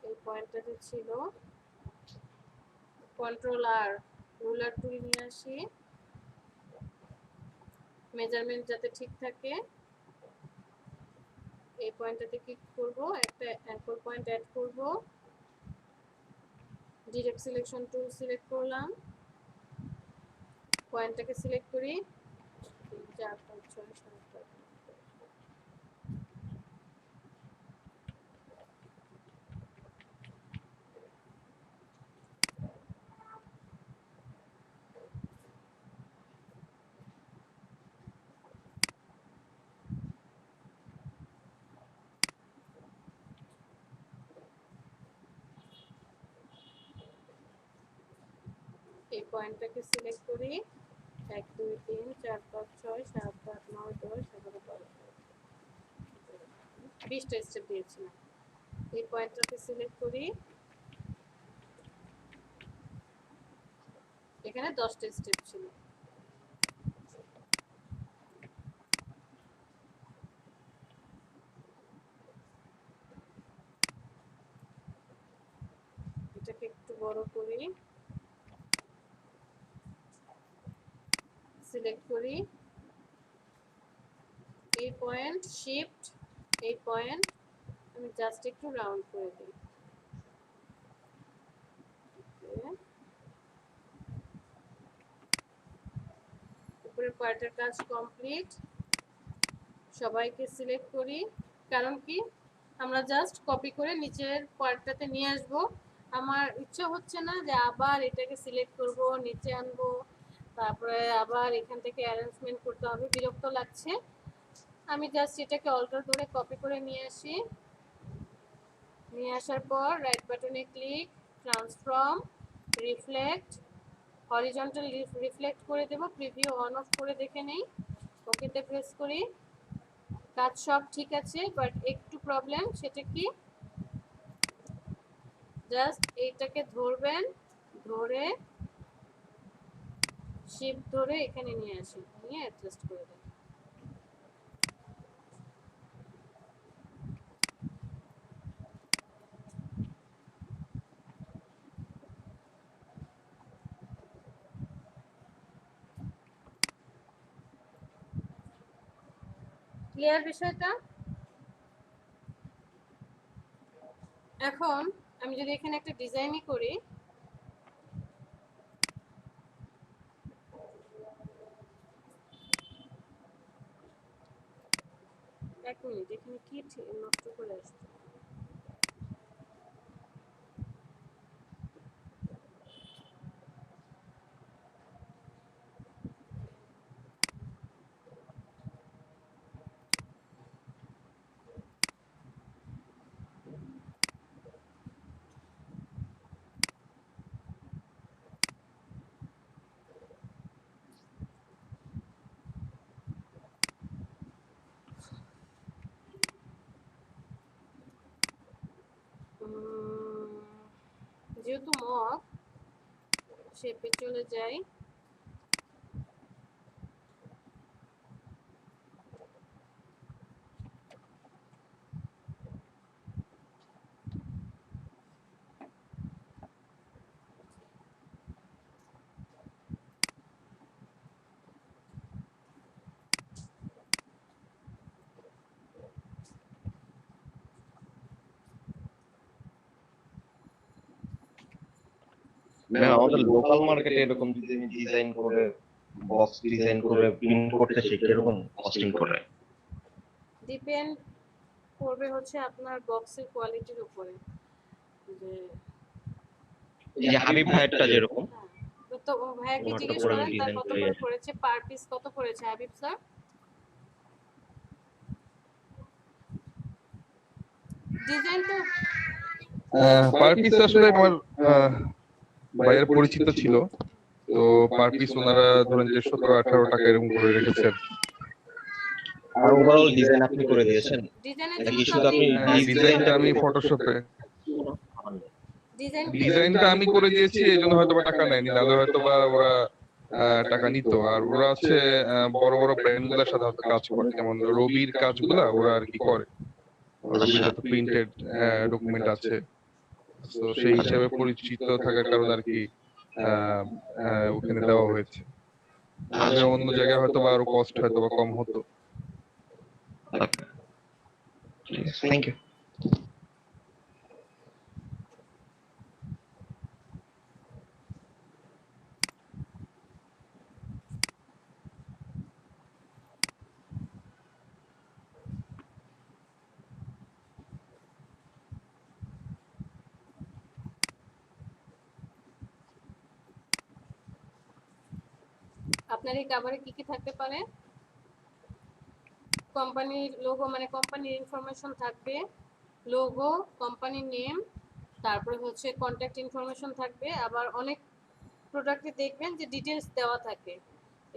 এই পয়েন্টটাতে ছিল, কন্ট্রোল আর রুলার টুল নিয়ে আসি, মেজারমেন্ট যাতে ঠিক থাকে। এই পয়েন্টটাতে ক্লিক করব, একটা অ্যাঙ্কর পয়েন্ট অ্যাড করব। ডিরেক্ট সিলেকশন টুল সিলেক্ট করলাম, পয়েন্টটাকে সিলেক্ট করি 3 4 5 6 7 8। এই পয়েন্টটাকে সিলেক্ট করি 1 2 3 4 5 6 7 8 9 10 11 12 20টা স্টেপ দিয়েছিলাম। এই পয়েন্টটাকে সিলেক্ট করি, এখানে 10টা স্টেপ ছিল। এটাকে একটু বড় করি, সিলেক্ট করি এই পয়েন্ট, শিফট এই পয়েন্ট আমি জাস্ট একটু রাউন্ড করে দিই। উপরের পার্টের কাজ কমপ্লিট। সবাইকে সিলেক্ট করি, কারণ কি আমরা জাস্ট কপি করে নিচের পার্টটাতে নিয়ে আসব। আমার ইচ্ছা হচ্ছে না যে আবার এটাকে সিলেক্ট করব, নিচে আনবো, তারপরে আবার এখান থেকে অ্যারেঞ্জমেন্ট করতে হবে, বিরক্ত লাগছে। আমি জাস্ট এটাকে অল্টার করে কপি করে নিয়ে আসি। নিয়ে আসার পর রাইট বাটনে click, transform, reflect, horizontal reflect করে দেব, প্রিভিউ অন অফ করে দেখে নেই, ওকেতে প্রেস করি। কাজ সব ঠিক আছে, বাট একটু প্রবলেম, সেটা কি জাস্ট এইটাকে ধরবেন, ধরে শিফট ধরে এখানে নিয়ে আসি, নিয়ে অ্যাডজাস্ট করে দেন। ক্লিয়ার বিষয়টা? এখন আমি যদি এখানে একটা ডিজাইনই করি, এক মিনিট, এখানে কি নষ্ট করে আসছে? যেহেতু মগ, শেপে চলে যাই। ম্যাম আমাদের লোকাল মার্কেটে এরকম যদি আমি ডিজাইন করে বক্স ডিজাইন করে প্রিন্ট করতে চাই কিরকম কস্টিং পড়ে? ডিপেন্ড করবে হচ্ছে আপনার বক্সের কোয়ালিটির উপরে, যে এই যে হাবিব ভাইয়েরটা যেরকম হ্যাঁ, তো ভাইয়াকে ওনারটা জিজ্ঞেস করে আমি করেন তার ডিজাইন কত করে করে পড়েছে, পার পিস কত পড়েছে হাবিব স্যার? ডিজাইন তো পার পিস আসলে আমার ভাইয়ের পরিচিত ছিল, তো পার পিস ওনারা ধরেন যে 17-18 টাকা এরকম করে রেখেছে আর কি। আর ওভারঅল ডিজাইন আপনি করে দিয়েছেন ডিজাইনের নাকি জন্য শুধু আপনি হ্যাঁ, ডিজাইনটা আমি ফটোশপে, ডিজাইন ডিজাইনটা আমি করে দিয়েছি, এই জন্য হয়তো বা টাকা নেয়নি, নাহলে হয়তো বা ওরা টাকা নিত। আর ওরা আছে বড় বড় ব্র্যান্ড গুলার সাথে হয়তো কাজ করে, যেমন রবির কাজগুলা ওরা আর কি করে। রবির তো প্রিন্টেড ডকুমেন্ট আছে, তো সেই হিসাবে পরিচিত থাকার কারণে আর কি আহ, ওখানে দেওয়া হয়েছে। নাহলে অন্য জায়গায় হয়তো বা আরো কস্ট হয়তো বা কম হতো। Thank you. আপনার এই কভারে কি কি থাকতে পারে? কোম্পানির লোগো, মানে কোম্পানির ইনফরমেশন থাকবে, লোগো, কোম্পানির নেম, তারপরে হচ্ছে কন্ট্যাক্ট ইনফরমেশন থাকবে। আবার অনেক প্রোডাক্টে দেখবেন যে ডিটেলস দেওয়া থাকে।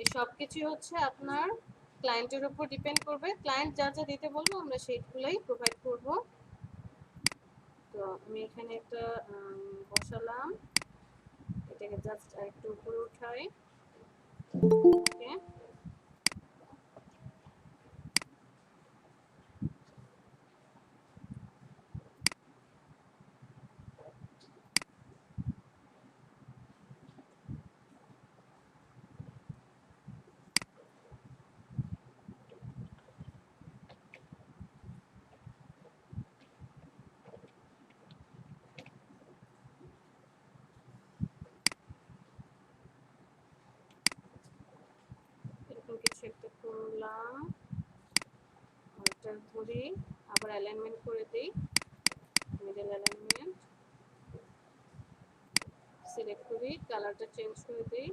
এই সব কিছুই হচ্ছে আপনার ক্লায়েন্টের উপর ডিপেন্ড করবে। ক্লায়েন্ট যা যা দিতে বলবো আমরা সেইগুলোই প্রোভাইড করব। তো আমি এখানে একটা বসালাম, এটাকে জাস্ট আরেকটু উপরে উঠাই। ওকে, এরকম কিছু একটা করলাম, ওটা ধরি, আবার অ্যালাইনমেন্ট করে দিই, মিডল অ্যালাইনমেন্ট সিলেক্ট করি, কালারটা চেঞ্জ করে দিই।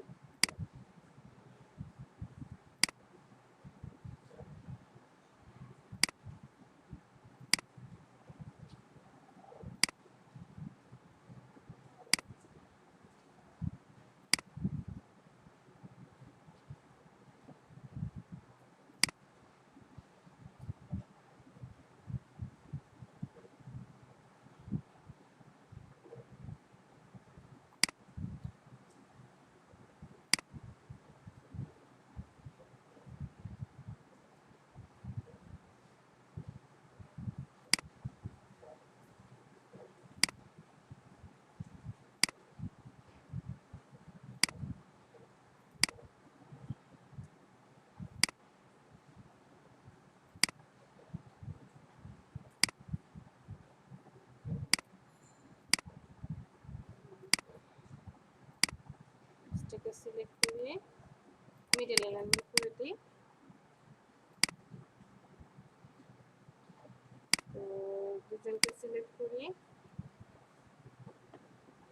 এটাকে সিলেক্ট করে মিডল অ্যালাইনমেন্ট করে দিই। তো দুজনকে সিলেক্ট করি,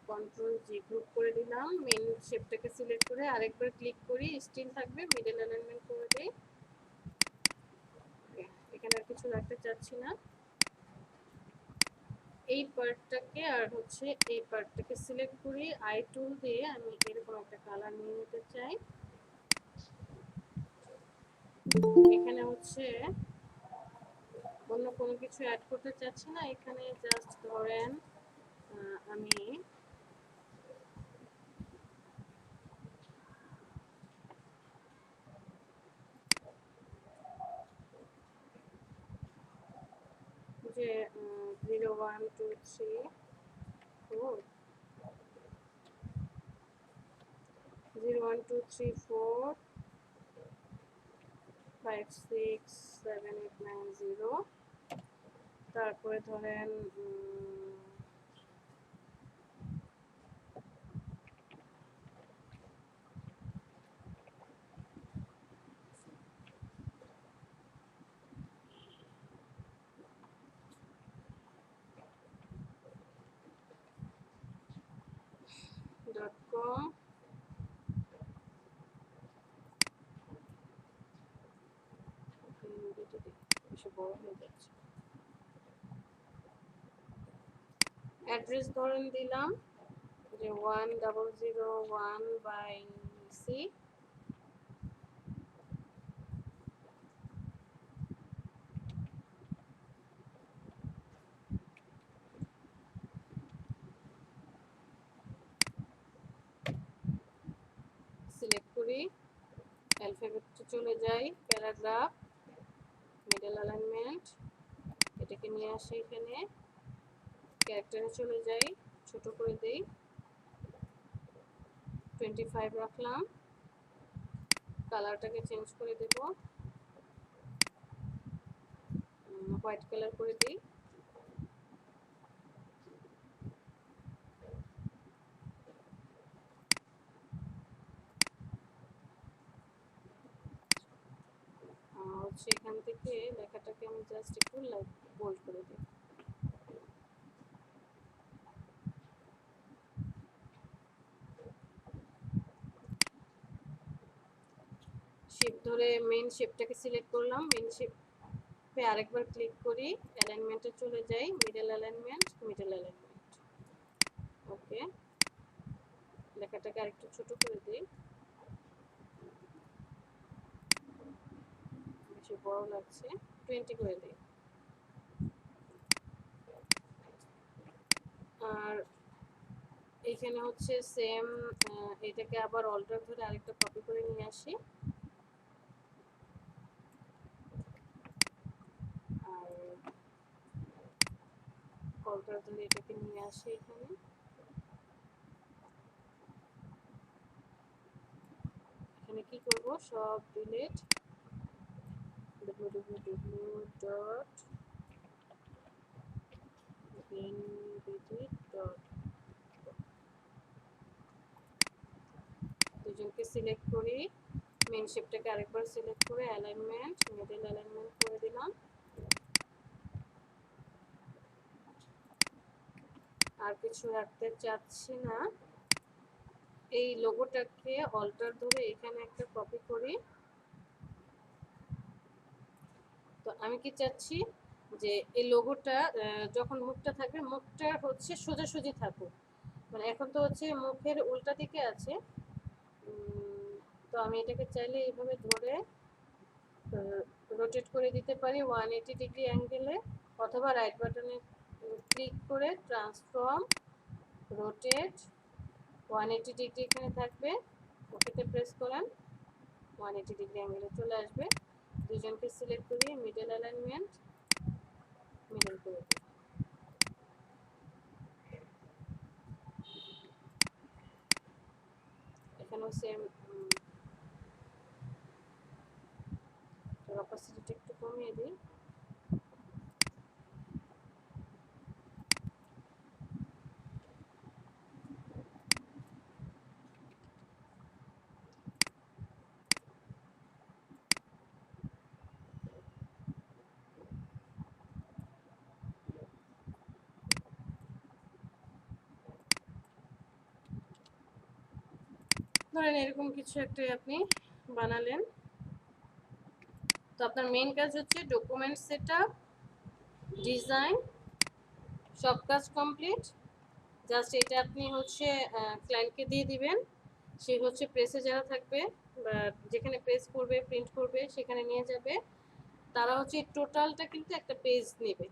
কন্ট্রোল জি গ্রুপ করে দিলাম, মেইন শেপটাকে সিলেক্ট করে আরেকবার ক্লিক করি, স্টিল থাকবে, মিডল অ্যালাইনমেন্ট করে দিই। এখানে আর কিছু রাখতে চাচ্ছি না। এই পার্টটাকে আর হচ্ছে এই পার্টটাকে সিলেক্ট করি, আই টুল দিয়ে আমি এরকম একটা কালার নিয়ে নিতে চাই। এখানে হচ্ছে অন্য কোনো কিছু অ্যাড করতে চাচ্ছি না, এখানে জাস্ট ধরেন আমি যে 0 1 2 3 4 0 1 2 3 4 5 6 7 8 9 0, তারপরে ধরেন .com বেশি বড় হয়ে যাচ্ছে। অ্যাড্রেস ধরেন দিলাম যে 1001/C, সিলেক্ট করি, অ্যালফাবেটে চলে যাই, প্যারাগ্রাফ, মিডল অ্যালাইনমেন্ট, এটাকে নিয়ে আসি এখানে, ক্যারেক্টারে চলে যাই, ছোট করে দেই, 25 রাখলাম, কালারটাকে চেঞ্জ করে দেব, হোয়াইট কালার করে দিই। হচ্ছে এখান থেকে লেখাটাকে আমি জাস্ট একটু বোল্ড করে দিই। শেপ ধরে মেইন শেপটাকে সিলেক্ট করলাম, মেইন শেপে আরেকবার ক্লিক করি, অ্যালাইনমেন্টে চলে যাই, মিডল অ্যালাইনমেন্ট, মিডল অ্যালাইনমেন্ট, ওকে। লেখাটাকে আরেকটু ছোট করে দিই, বেশি বড় লাগছে, 20 করে দিই। আর এখানে হচ্ছে সেম, এটাকে আবার অল্টার ধরে আরেকটা কপি করে নিয়ে আসি, আর অল্টার ধরে এটাকে নিয়ে আসি এখানে, এখানে কি করব, সব ডিলিট, www.greenbd.com, দুজনকে সিলেক্ট করি, মেইন শেপটাকে আরেকবার সিলেক্ট করে অ্যালাইনমেন্ট, মিডল অ্যালাইনমেন্ট করে দিলাম। আর কিছু রাখতে চাচ্ছি না, এই লোগোটাকে অল্টার ধরে এখানে একটা কপি করি। তো আমি কি চাচ্ছি যে এই লোগোটা যখন মুখটা থাকবে, মুখটা হচ্ছে সোজাসুজি থাকুক, মানে এখন তো হচ্ছে মুখের উল্টা দিকে আছে। তো আমি এটাকে চাইলে এইভাবে ধরে রোটেট করে দিতে পারি 180 ডিগ্রি অ্যাঙ্গেলে, অথবা রাইট বাটনে ক্লিক করে ট্রান্সফর্ম রোটেট 180 ডিগ্রি এখানে থাকবে, ওকেতে প্রেস করেন, 180 ডিগ্রি অ্যাঙ্গেলে চলে আসবে। দুজনকে সিলেক্ট করি, মিডল অ্যালাইনমেন্ট, মিডল করে দিই। এখানেও সেম, অপাসিটিটা একটু কমিয়ে দিই। ধরেন এরকম কিছু একটা আপনি বানালেন। তো আপনার মেইন কাজ হচ্ছে ডকুমেন্ট সেটআপ, ডিজাইন, সব কাজ কমপ্লিট। জাস্ট এটা আপনি হচ্ছে ক্লায়েন্টকে দিয়ে দিবেন। সে হচ্ছে প্রেসে যারা থাকবে বা যেখানে প্রেস করবে, প্রিন্ট করবে, সেখানে নিয়ে যাবে। তারা হচ্ছে টোটালটা কিন্তু একটা পেজ নেবে।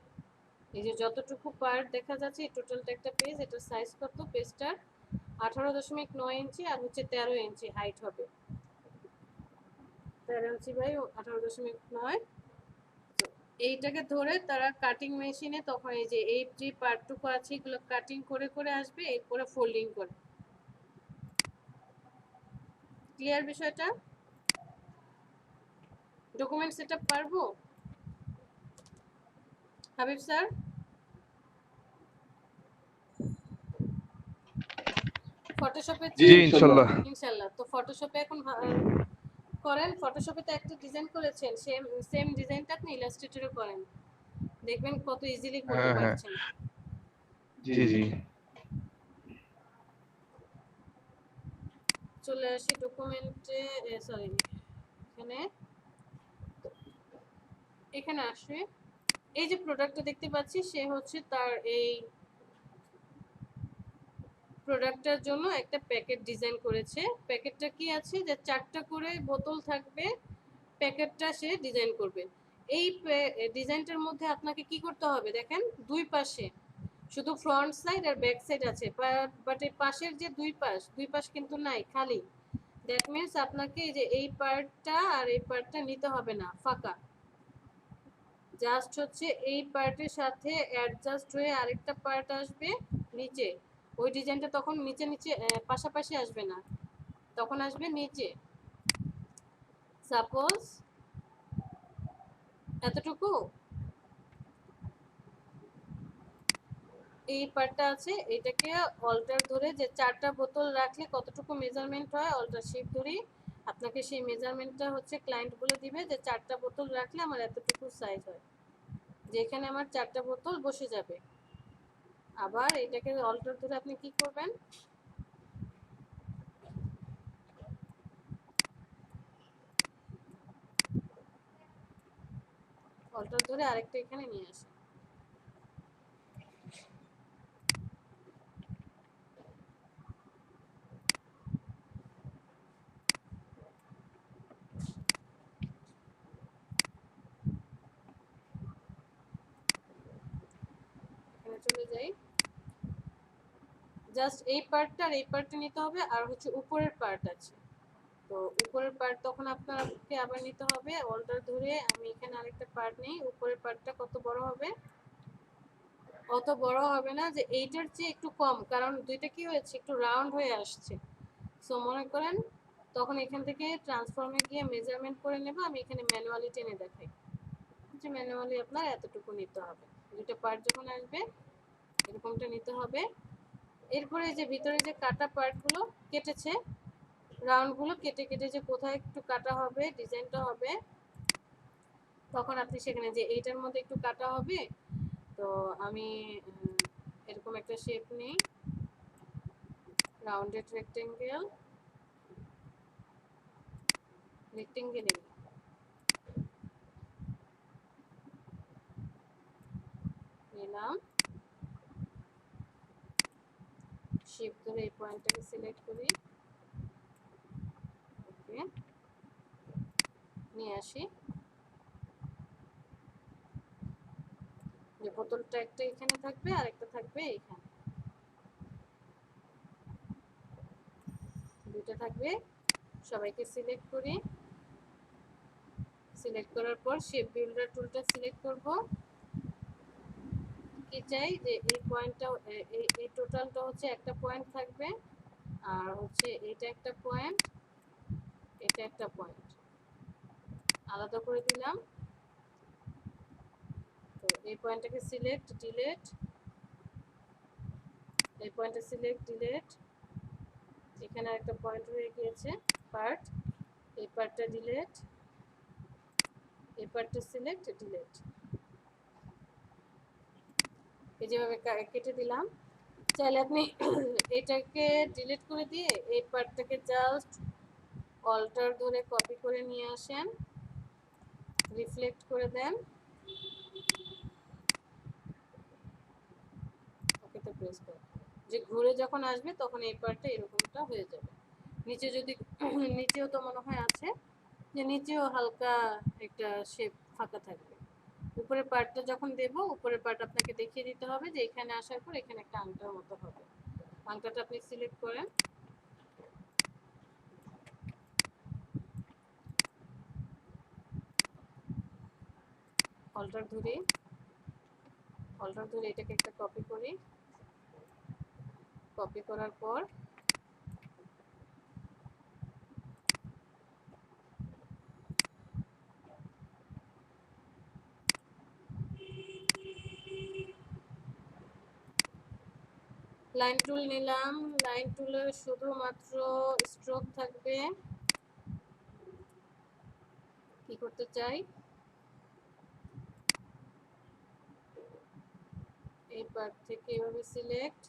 এই যে যতটুকু পার্ট দেখা যাচ্ছে এই টোটালটা একটা পেজ। এটা সাইজ কত? পেজটার 18.9 ইঞ্চি আর হচ্ছে 13 ইঞ্চি হাইট হবে। 13 ইঞ্চি বাই 18.9। তো এইটাকে ধরে তারা কাটিং মেশিনে তখন এই যে এই যে পার্টটুকু আছে এগুলো কাটিং করে করে আসবে, এরপরে ফোল্ডিং করে। ক্লিয়ার বিষয়টা? ডকুমেন্ট সেটআপ পারবো হাবিব স্যার? ফটোশপে জি ইনশাল্লাহ। ইনশাআল্লাহ। তো ফটোশপে এখন করেন। ফটোশপে তো একটা ডিজাইন করেছেন, সেম সেম ডিজাইনটা আপনি ইলাস্ট্রেটরে করেন, দেখবেন কত ইজিলি করতে হ্যাঁ হ্যাঁ, পারছেন। জি জি। চলে আসি ডকুমেন্টে, সরি এখানে, এখানে আসে এই যে প্রোডাক্টটা দেখতে পাচ্ছি, সে হচ্ছে তার এই প্রোডাক্টটার জন্য একটা প্যাকেট ডিজাইন করেছে। প্যাকেটটা কি আছে যে 4টা করে বোতল থাকবে, প্যাকেটটা সে ডিজাইন করবে। এই ডিজাইনটার মধ্যে আপনাকে কি করতে হবে দেখেন, দুই পাশে শুধু ফ্রন্ট সাইড আর ব্যাক সাইড আছে, বাট এই পাশের যে দুই পাশ কিন্তু নাই, খালি। দ্যাট মিন্স আপনাকে এই যে এই পার্টটা আর এই পার্টটা নিতে হবে না, ফাঁকা। জাস্ট হচ্ছে এই পার্টের সাথে অ্যাডজাস্ট হয়ে আরেকটা পার্ট আসবে নিচে। ওই ডিজাইনটা তখন নিচে নিচে পাশাপাশি আসবে না, তখন আসবে নিচে। সাপোজ এতটুকু এই পার্টটা আছে, এটাকে অল্টার ধরে যে 4টা বোতল রাখলে কতটুকু মেজারমেন্ট হয়, অল্টার শিফট ধরি আপনাকে সেই মেজারমেন্টটা হচ্ছে ক্লায়েন্ট বলে দিবে যে 4টা বোতল রাখলে আমার এতটুকু সাইজ হয়, যেখানে আমার 4টা বোতল বসে যাবে। আবার এটাকে অল্টার ধরে আপনি কি করবেন, অল্টার ধরে আরেকটা এখানে নিয়ে আসেন। এখানে চলে যাই, জাস্ট এই পার্টটা আর এই পার্টটা নিতে হবে, আর হচ্ছে উপরের পার্ট আছে। তো উপরের পার্ট তখন আপনাকে আবার নিতে হবে অল্টার ধরে। আমি এখানে আরেকটা পার্ট নেই, উপরের পার্টটা কত বড় হবে, অত বড় হবে না, যে এইটার চেয়ে একটু কম, কারণ দুইটা কি হয়েছে একটু রাউন্ড হয়ে আসছে। সো মনে করেন তখন এখান থেকে ট্রান্সফর্মে গিয়ে মেজারমেন্ট করে নেব। আমি এখানে ম্যানুয়ালি টেনে দেখাই যে ম্যানুয়ালি আপনার এতটুকু নিতে হবে। দুইটা পার্ট যখন আসবে এরকমটা নিতে হবে। এরপরে যে ভিতরে যে কাটা পার্টগুলো কেটেছে, রাউন্ডগুলো কেটে কেটে যে কোথায় একটু কাটা হবে, ডিজাইনটা হবে, তখন আপনি সেখানে যে এইটার মধ্যে একটু কাটা হবে। তো আমি এরকম একটা শেপ নিই, রাউন্ডেড রেক্টেঙ্গেল নিলাম। শেপ ধরে এই পয়েন্টটাকে সিলেক্ট করি, ওকে নিয়ে আসি। যে বোতলটা একটা এখানে থাকবে আর একটা থাকবে এখানে, দুটো থাকবে। সবাইকে সিলেক্ট করি, সিলেক্ট করার পর শেপ বিল্ডার টুলটা সিলেক্ট করব। কি চাই যে এই পয়েন্টটা, এই টোটালটা হচ্ছে একটা পয়েন্ট থাকবে, আর হচ্ছে এটা একটা পয়েন্ট, এটা একটা পয়েন্ট আলাদা করে দিলাম। তো এই পয়েন্টটাকে সিলেক্ট ডিলিট, এই পয়েন্টটা সিলেক্ট ডিলিট, এখানে একটা পয়েন্ট হয়ে গিয়েছে পার্ট, এই পার্টটা ডিলিট, এই পার্টটা সিলেক্ট ডিলিট, এই যেভাবে কেটে দিলাম। চাইলে আপনি এটাকে ডিলিট করে দিয়ে এই পার্টটাকে জাস্ট অল্টার ধরে কপি করে নিয়ে আসেন, রিফ্লেক্ট করে দেন, ওকেতে প্রেস করেন, যে ঘুরে যখন আসবে তখন এই পার্টটা এরকমটা হয়ে যাবে। নিচে যদি নিচেও তো মনে হয় আছে যে নিচেও হালকা একটা শেপ ফাঁকা থাকবে। উপরের পার্টটা যখন দেব, উপরের পার্ট আপনাকে দেখিয়ে দিতে হবে যে এখানে আসার পর এখানে একটা আংটার মতো হবে। আংটাটা আপনি সিলেক্ট করেন, অল্টার ধরে এটাকে একটা কপি করি, কপি করার পর লাইন টুল নিলাম, লাইন টুলের শুধুমাত্র স্ট্রোক থাকবে। কি করতে চাই, এই পার্ট থেকে এভাবে সিলেক্ট,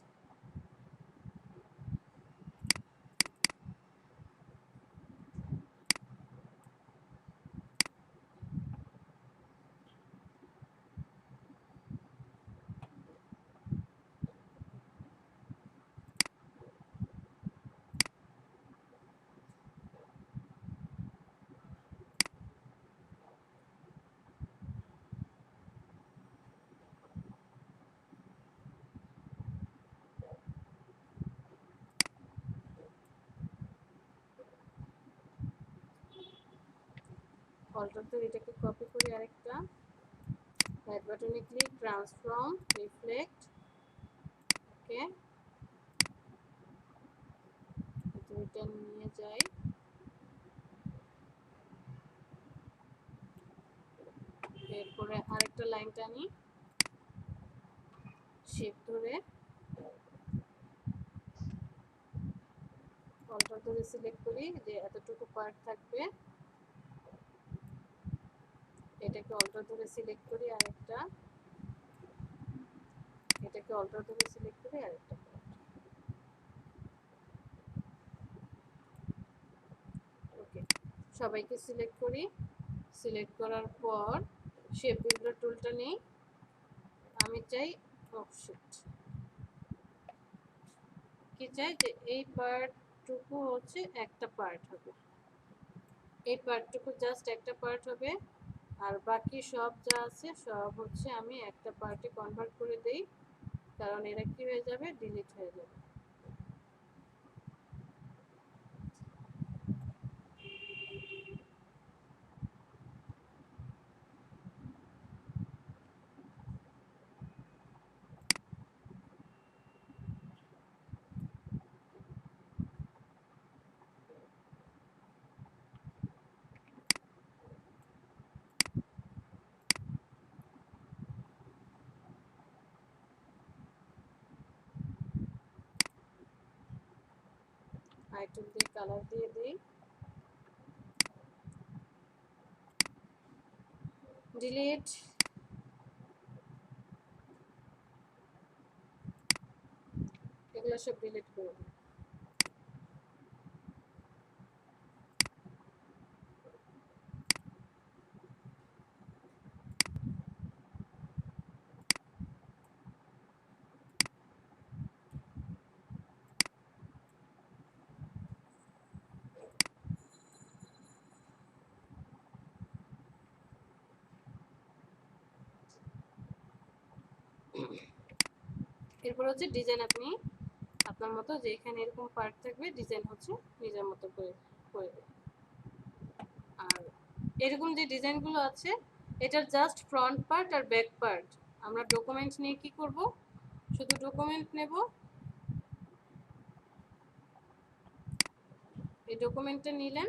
অল্টার ধরে এটাকে কপি করি আরেকটা, রাইট বাটনে ক্লিক, ট্রান্সফর্ম, রিফ্লেক্ট, ওকে, দুইটা নিয়ে যাই, এরপরে আরেকটা লাইন টানি, শেপ ধরে অল্টার ধরে সিলেক্ট করি যে এতটুকু পার্ট থাকবে, এটাকে অল্টার ধরে সিলেক্ট করি আরেকটা, এটাকে অল্টার ধরে সিলেক্ট করি আরেকটা পার্ট, ওকে, সবাইকে সিলেক্ট করি। সিলেক্ট করার পর শেপ বিল্ডার টুলটা নেই, আমি চাই অফসেট, কি চাই যে এই পার্টটুকু হচ্ছে একটা পার্ট হবে, এই পার্টটুকু জাস্ট একটা পার্ট হবে, আর বাকি সব যা আছে সব হচ্ছে আমি একটা পার্টে কনভার্ট করে দেই, কারণ এরা কি হয়ে যাবে, ডিলিট হয়ে যাবে। আই টুল দিয়ে কালার দিয়ে দিই, ডিলিট, এগুলো সব ডিলিট করে দিই। এরপর হচ্ছে ডিজাইন, আপনি আপনার মতো যে এখানে এরকম পার্ট থাকবে, ডিজাইন হচ্ছে নিজের মতো করে করে দেবেন। আর এরকম যে ডিজাইনগুলো আছে, এটার জাস্ট ফ্রন্ট পার্ট আর ব্যাক পার্ট আমরা ডকুমেন্ট নিয়ে কি করব, শুধু ডকুমেন্ট নেব, এই ডকুমেন্টটা নিলেন,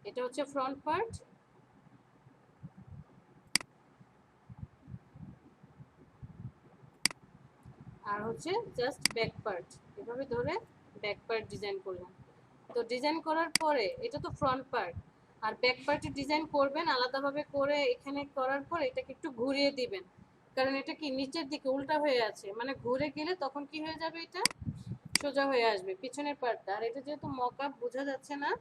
এটা হচ্ছে ফ্রন্ট পার্ট, আর হচ্ছে জাস্ট ব্যাক পার্ট, এভাবে ধরে ব্যাক পার্ট ডিজাইন করলাম। তো ডিজাইন করার পরে এটা তো ফ্রন্ট পার্ট, আর ব্যাক পার্টে ডিজাইন করবেন আলাদাভাবে করে, এখানে করার পর এটাকে একটু ঘুরিয়ে দিবেন, কারণ এটা কি নিচের দিকে উল্টা হয়ে আছে, মানে ঘুরে গেলে তখন কি হয়ে যাবে, এটা সোজা হয়ে আসবে পিছনের পার্টটা। আর এটা যেহেতু মক আপ বোঝা যাচ্ছে না,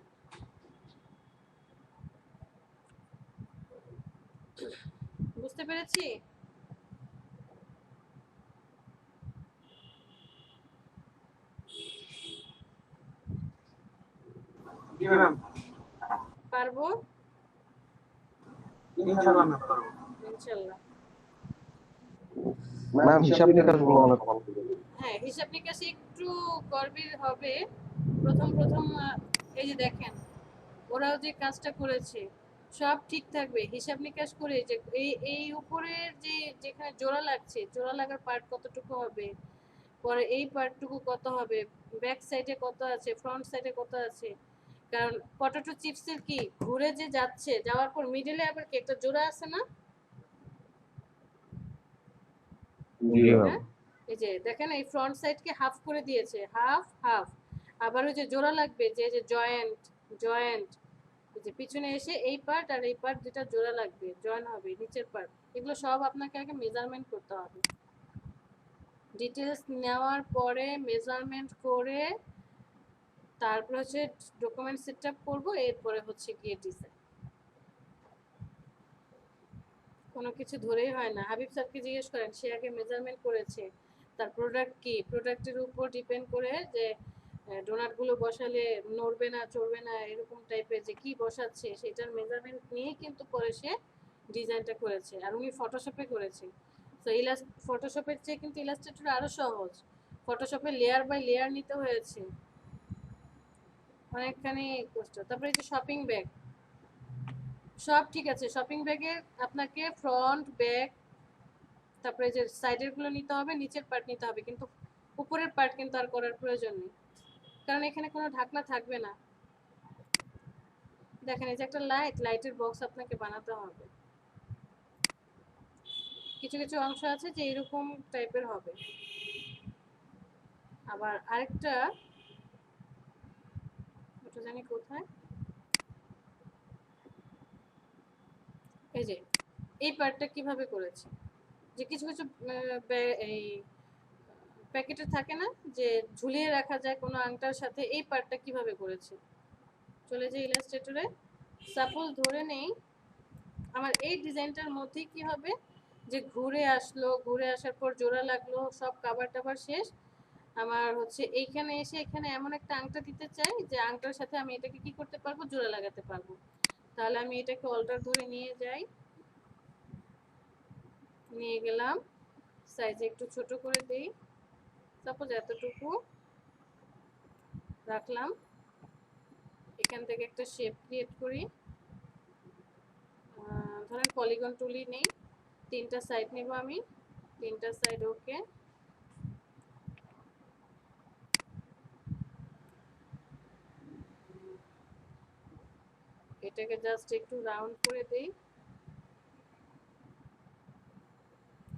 বুঝতে পেরেছি? জি ম্যাম, পারবো ইনশাআল্লাহ ম্যাম পারবো। ইনশাল্লাহ। ম্যাম হিসাব নিকাশগুলো অনেক কম। হ্যাঁ, হিসাব নিকাশে একটু গর্বের হবে প্রথম প্রথম। এই যে দেখেন, ওরাও যে কাজটা করেছে সব ঠিক থাকবে হিসাব নিকাশ করে, যে এই এই উপরের যে যেখানে জোড়া লাগছে, জোড়া লাগার পার্ট কতটুকু হবে, পরে এই পার্টটুকু কত হবে, ব্যাক সাইডে কত আছে, ফ্রন্ট সাইডে কত আছে। কারণ পটেটো চিপসের কি ঘুরে যে যাচ্ছে, যাওয়ার পর মিডলে আবার কি একটা জোড়া আছে না? জি ম্যাম। হ্যাঁ, এই যে দেখেন এই ফ্রন্ট সাইডকে হাফ করে দিয়েছে, হাফ হাফ। আবার ওই যে জোড়া লাগবে, যে যে জয়েন্ট জয়েন্ট, যে পিছনে এসে এই পার্ট আর এই পার্ট দুটা জোড়া লাগবে, জয়েন হবে নিচের পার্ট। এগুলো সব আপনাকে আগে মেজারমেন্ট করতে হবে। ডিটেলস নেওয়ার পরে মেজারমেন্ট করে তারপর হচ্ছে ডকুমেন্ট সেট আপ করবো, এরপরে হচ্ছে গিয়ে ডিজাইন। কোনো কিছু ধরেই হয় না। হাবিব স্যারকে জিজ্ঞেস করেন, সে আগে মেজারমেন্ট করেছে, তার প্রোডাক্ট কি, প্রোডাক্টের উপর ডিপেন্ড করে যে ডোনাটগুলো বসালে নড়বে না চড়বে না এরকম টাইপের যে কি বসাচ্ছে সেটার মেজারমেন্ট নিয়েই কিন্তু পরে সে ডিজাইনটা করেছে। আর উনি ফটোশপে করেছে। তো ফটোশপের চেয়ে কিন্তু ইলাস্ট্রেটর আরো সহজ। ফটোশপে লেয়ার বাই লেয়ার নিতে হয়েছে, অনেকখানি কষ্ট। তারপরে এই যে শপিং ব্যাগ, সব ঠিক আছে। শপিং ব্যাগে আপনাকে ফ্রন্ট ব্যাক, তারপরে যে সাইডের গুলো নিতে হবে, নিচের পার্ট নিতে হবে, কিন্তু উপরের পার্ট কিন্তু আর করার প্রয়োজন নেই, কারণ এখানে কোনো ঢাকনা থাকবে না। দেখেন এই যে একটা লাইটের বক্স আপনাকে বানাতে হবে। কিছু কিছু অংশ আছে যে এরকম টাইপের হবে। আবার আরেকটা, ওটা জানি কোথায়, এই যে এই পার্টটা কিভাবে করেছে, যে কিছু কিছু এই প্যাকেটে থাকে না যে ঝুলিয়ে রাখা যায় কোনো আংটার সাথে, এই পার্টটা কিভাবে করেছে। চলে যে ইলাস্ট্রেটরে, সাপোজ ধরে নেই আমার এই ডিজাইনটার মধ্যে কি হবে, যে ঘুরে আসলো, ঘুরে আসার পর জোড়া লাগলো, সব কাবার টাবার শেষ, আমার হচ্ছে এইখানে এসে এখানে এমন একটা আংটা দিতে চাই যে আংটার সাথে আমি এটাকে কি করতে পারবো, জোড়া লাগাতে পারবো। তাহলে আমি এটাকে অল্টার ধরে নিয়ে যাই, নিয়ে গেলাম, সাইজে একটু ছোট করে দেই, সাপোজ এতটুকু রাখলাম। এখান থেকে একটা শেপ ক্রিয়েট করি, ধরেন পলিগন টুলই নেই, তিনটা সাইড নেব আমি, তিনটা সাইড ওকে। এটাকে জাস্ট একটু রাউন্ড করে দেই,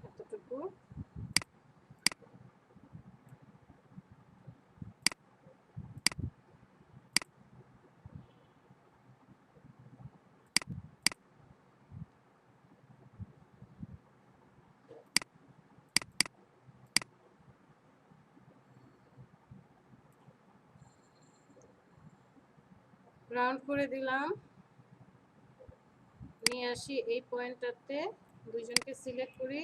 এতটুকু। রাউন্ড করে দিলাম, নিয়ে আসি এই পয়েন্টটাতে, দুইজনকে সিলেক্ট করি,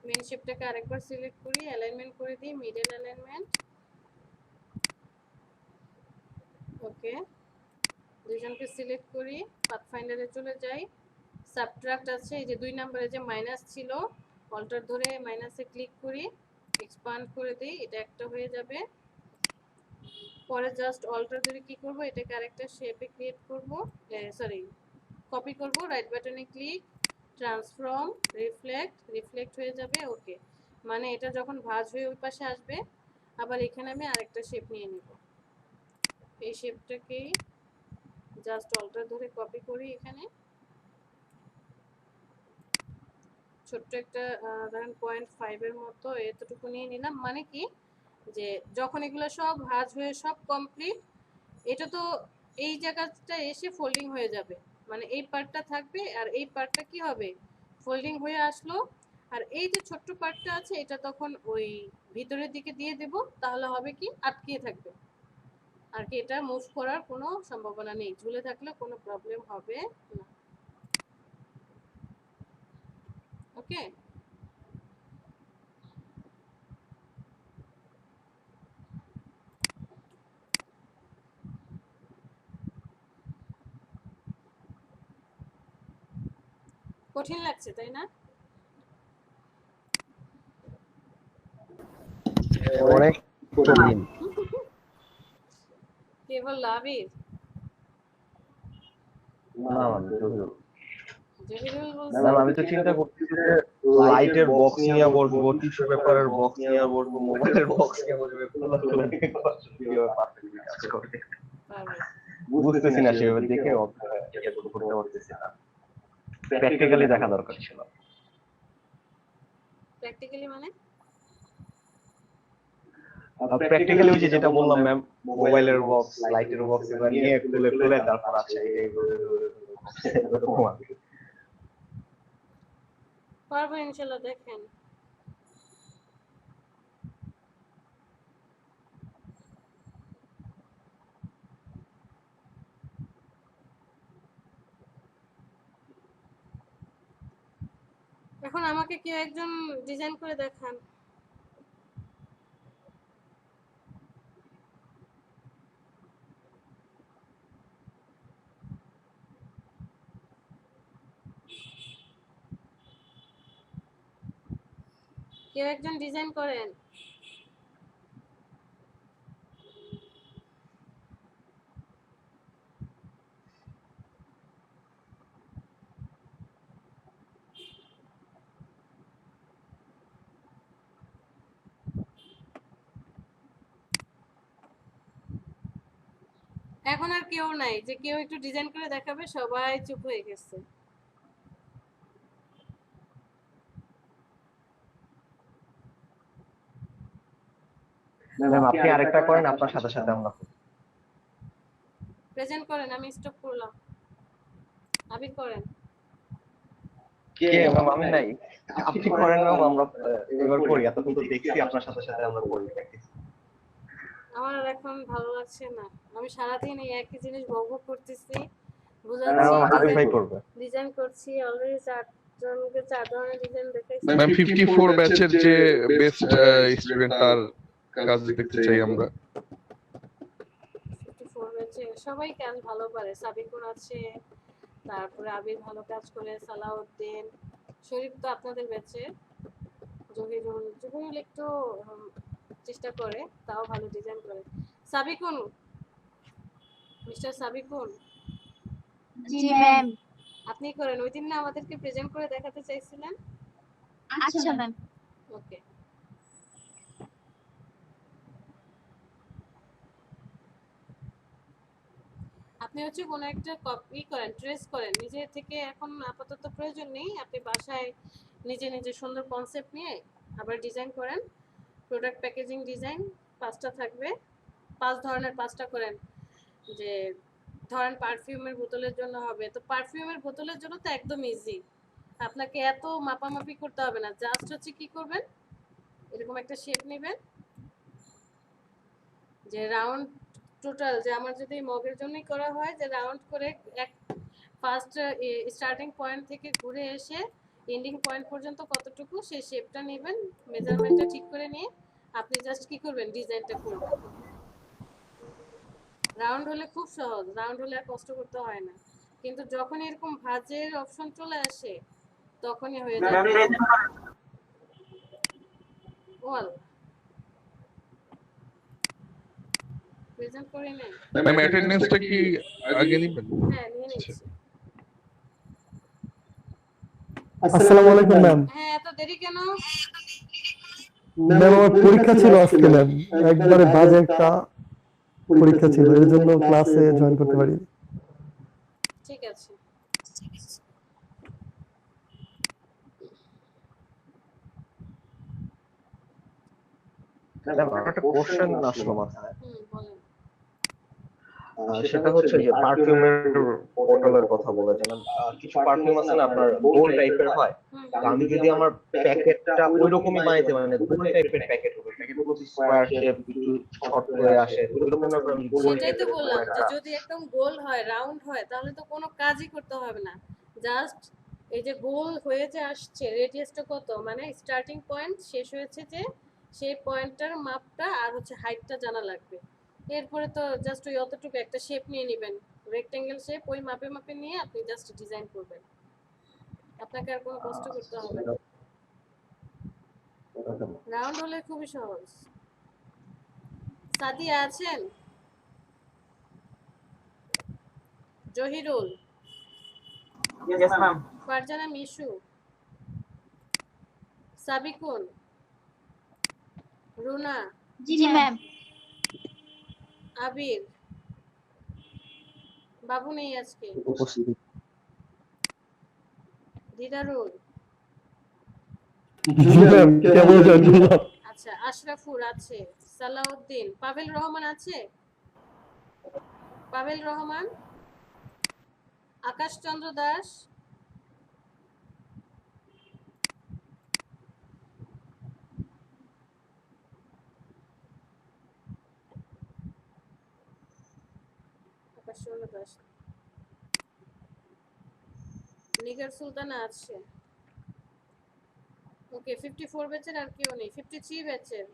মেন শেপটাকে আরেকবার সিলেক্ট করি, অ্যালাইনমেন্ট করে দিই, মিডল অ্যালাইনমেন্ট, ওকে। দুইজনকে সিলেক্ট করি, পাথফাইন্ডারে চলে যাই, সাবট্রাক্ট আছে, এই যে 2 নম্বরে যে মাইনাস ছিল, অল্টার ধরে মাইনাসে ক্লিক করি, এক্সপান্ড করে দিই, এটা একটা হয়ে যাবে। পরে জাস্ট অল্টার ধরে কি করব, এটাকে আরেকটা শেপে ক্রিয়েট করব, সরি কপি করব, রাইট বাটনে ক্লিক, ট্রান্সফর্ম, রিফ্লেক্ট হয়ে যাবে, ওকে। মানে এটা যখন ভাঁজ হয়ে ওই পাশে আসবে, আবার এখানে আমি আরেকটা শেপ নিয়ে নিব, এই শেপটাকেই জাস্ট অল্টার ধরে কপি করি, এখানে ছোট্ট একটা ধরেন 0.5 এর মতো এতটুকু নিয়ে নিলাম। মানে কি, যে যখন এগুলো সব ভাঁজ হয়ে সব কমপ্লিট, এটা তো এই জায়গাটা এসে ফোল্ডিং হয়ে যাবে, মানে এই পার্টটা থাকবে আর এই পার্টটা কি হবে, ফোল্ডিং হয়ে আসলো। আর এই যে ছোট্ট পার্টটা আছে এটা তখন ওই ভিতরের দিকে দিয়ে দেব, তাহলে হবে কি আটকিয়ে থাকবে আর কি, এটা মুভ করার কোনো সম্ভাবনা নেই, ঝুলে থাকলে কোনো প্রবলেম হবে না। ওকে, কঠিন লাগছে তাই না? অনেক কঠিন। কেবল আবির, না ম্যাম, জহিরুল। জহিরুল ম্যাম বলছে আমি তো চিন্তা করতেছি যে লাইটের বক্স নিয়ে বসবো, টিস্যু পেপারের বক্স নিয়ে বসবো, মোবাইলের বক্স নিয়ে বসবো, কাজ করবে। পারবে। বুঝতেছি না সেভাবে দেখে করতে পারতেছি না। প্র্যাকটিক্যালি দেখা দরকার ছিল। প্র্যাকটিক্যালি মানে প্র্যাকটিক্যালি ওই যে যেটা বললাম ম্যাম, মোবাইলের বক্স, লাইটের বক্স এগুলো নিয়ে খুলে খুলে তারপর আছে এরকম আর কি। পারবো ইনশাল্লাহ, দেখেন। এখন আমাকে কেউ একজন ডিজাইন করে দেখান। কেউ একজন ডিজাইন করেন। এখন আর কেউ নাই যে কেউ একটু ডিজাইন করে দেখাবে, সবাই চুপ হয়ে গেছে। ম্যাম আপনি আরেকটা করেন, আপনার সাথে সাথে আমরা করি। প্রেজেন্ট করেন, আমি স্টপ করলাম। আবির করেন। কে ম্যাম? আমি নাই, আপনি করেন ম্যাম, আমরা এবার করি। এতক্ষণ তো দেখছি আপনার সাথে সাথে আমরা করি প্র্যাকটিস। আমার আর এখন ভালো লাগছে না, আমি সারাদিন এই একই জিনিস বকবক করতেছি, ম্যাম হাবিব ভাই বুঝাচ্ছি, করবে। ডিজাইন করছি, অলরেডি 4 জনকে 4 ধরনের ডিজাইন দেখাইছি। ম্যাম 54 ব্যাচের যে বেস্ট স্টুডেন্ট তার কাজ দেখতে চাই আমরা। 54 ব্যাচে সবাই কাজ ভালো পারে, সাবিকুন আছে, তারপরে আবির ভালো কাজ করে, সালাউদ্দিন, শরীফ তো আপনাদের ব্যাচে, জহিরুল একটু চেষ্টা করে, তাও ভালো ডিজাইন করে। সাবিকুন, মিস্টার সাবিকুন, জি ম্যাম। আপনি করেন। ওই দিন না আমাদেরকে প্রেজেন্ট করে দেখাতে চাইছিলেন? আচ্ছা ম্যাম। ওকে, আপনি হচ্ছে কোনো একটা কপি করেন, ট্রেস করেন নিজে থেকে, এখন আপাতত প্রয়োজন নেই, আপনি বাসায় নিজে নিজে সুন্দর কনসেপ্ট নিয়ে আবার ডিজাইন করেন। প্রোডাক্ট প্যাকেজিং ডিজাইন 5টা থাকবে, 5 ধরনের 5টা করেন। যে ধরেন পারফিউমের বোতলের জন্য হবে, তো পারফিউমের বোতলের জন্য তো একদম ইজি, আপনাকে এত মাপামাপি করতে হবে না, জাস্ট হচ্ছে কি করবেন, এরকম একটা শেপ নেবেন, যে রাউন্ড টোটাল, যে আমার যদি মগের জন্যই করা হয়, যে রাউন্ড করে এক ফার্স্ট স্টার্টিং পয়েন্ট থেকে ঘুরে এসে এন্ডিং পয়েন্ট পর্যন্ত কতটুকু, সেই শেপটা নেবেন, মেজারমেন্টটা ঠিক করে নিয়ে আপনি জাস্ট কি করবেন, ডিজাইনটা করবেন। রাউন্ড হলে খুব সহজ, রাউন্ড হলে আর কষ্ট করতে হয় না, কিন্তু যখন এরকম ভাঁজের অপশন চলে আসে তখনই হয়ে ম্যাম যাবে আমি ওয়াল। প্রেজেন্ট করে নেন। ম্যাম অ্যাটেন্ডেন্সটা কি আগে নিবেন? হ্যাঁ, নিয়ে নিচ্ছি। আসসালামু আলাইকুম ম্যাম। হ্যাঁ, এত দেরি কেন? ম্যাম আমার পরীক্ষা ছিল আজকে ম্যাম, একবারে বাজে একটা পরীক্ষা ছিল, এর জন্য ক্লাসে জয়েন করতে পারিনি। ঠিক আছে, ম্যাম একটা কোশ্চেন আসলো মাথায়। বলেন। সেটা হচ্ছে যে পারফিউমের বোতলের কথা বলেছেন, কিছু পারফিউম আছে না আপনার গোল টাইপের হয়, তো আমি যদি আমার প্যাকেটটা ওই রকমই বানাইতে মানে গোল টাইপের প্যাকেট হবে, প্যাকেটগুলো স্কোয়ার শেপ একটু শর্ট করে আসে, ওইরকম না করে আমি গোল সেটাই তো টাইপের বললাম যে একটা যদি একদম গোল হয়, রাউন্ড হয়, তাহলে তো কোনো কাজই করতে হবে না। জাস্ট এই যে গোল হয়ে যে আসছে, রেডিয়াসটা কত, মানে স্টার্টিং পয়েন্ট শেষ হয়েছে যে সেই পয়েন্টটার মাপটা আর হচ্ছে হাইটটা জানা লাগবে। এরপরে তো জাস্ট ওই অতটুকু একটা শেপ নিয়ে নেবেন, রেক্টেঙ্গেল শেপ, ওই মাপে মাপে নিয়ে আপনি জাস্ট ডিজাইন করবেন, আপনাকে আর কোনো কষ্ট করতে হবে না। রাউন্ড হলে খুবই সহজ। সাদিয়া আছেন? Zahirul, Yes, ma'am. ফারজানা, মিশু, সাবিকুন, রুনা, জি ম্যাম। আবির, বাবু নেই আজকে, উপস্থিত। দিদারুল, জি ম্যাম, কেমন জয়েন করলাম? আচ্ছা, আশরাফুর আছে, সালাউদ্দিন, পাভেল রহমান আছে, পাভেল রহমান, আকাশ চন্দ্র দাস, আকাশ চন্দ্র দাস, নিগার সুলতানা আছে। ওকে, 54 ব্যাচের আর কেউ নেই। 53 ব্যাচের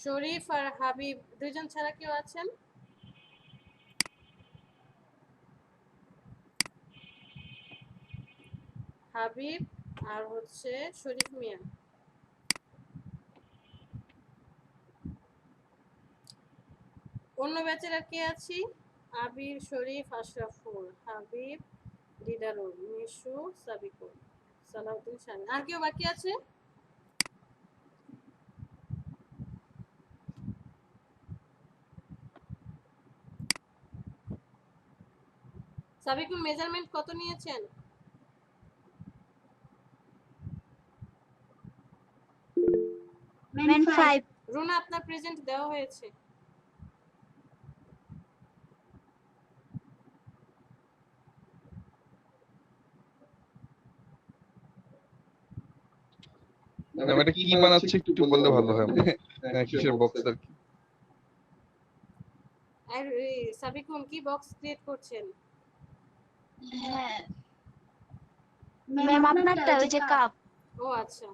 শরীফ আর হাবিব দুইজন ছাড়া কেউ আছেন? হাবিব আর হচ্ছে শরীফ মিয়া। অন্য ব্যাচের আর কে আছি? আবির, শরীফ, আশরাফুল, হাবিব, দিদারুল, মিশু, সাবিকুল, সালাউদ্দিন, শামিম। আর কেউ বাকি আছে? সাবিকুল মেজারমেন্ট কত নিয়েছেন? ম্যাম 5। রুনা, আপনার প্রেজেন্ট দেওয়া হয়েছে। ম্যাডাম এটা কি বানাচ্ছে একটু বললে ভালো হয়, কিসের বক্স আর কি? আর সাবিকুল কি বক্স ক্রিয়েট করছেন? হ্যাঁ ম্যাম, আপনারটা ওই যে কাপ। ও আচ্ছা,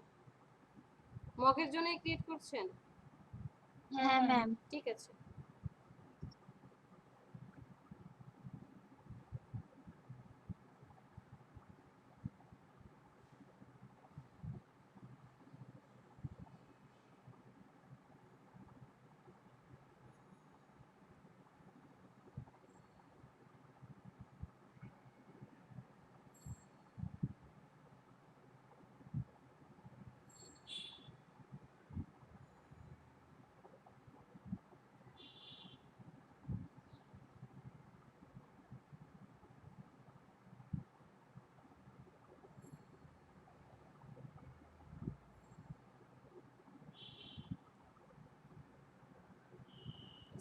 মগের জন্যই ক্রিয়েট করছেন? হ্যাঁ ম্যাম। ঠিক আছে।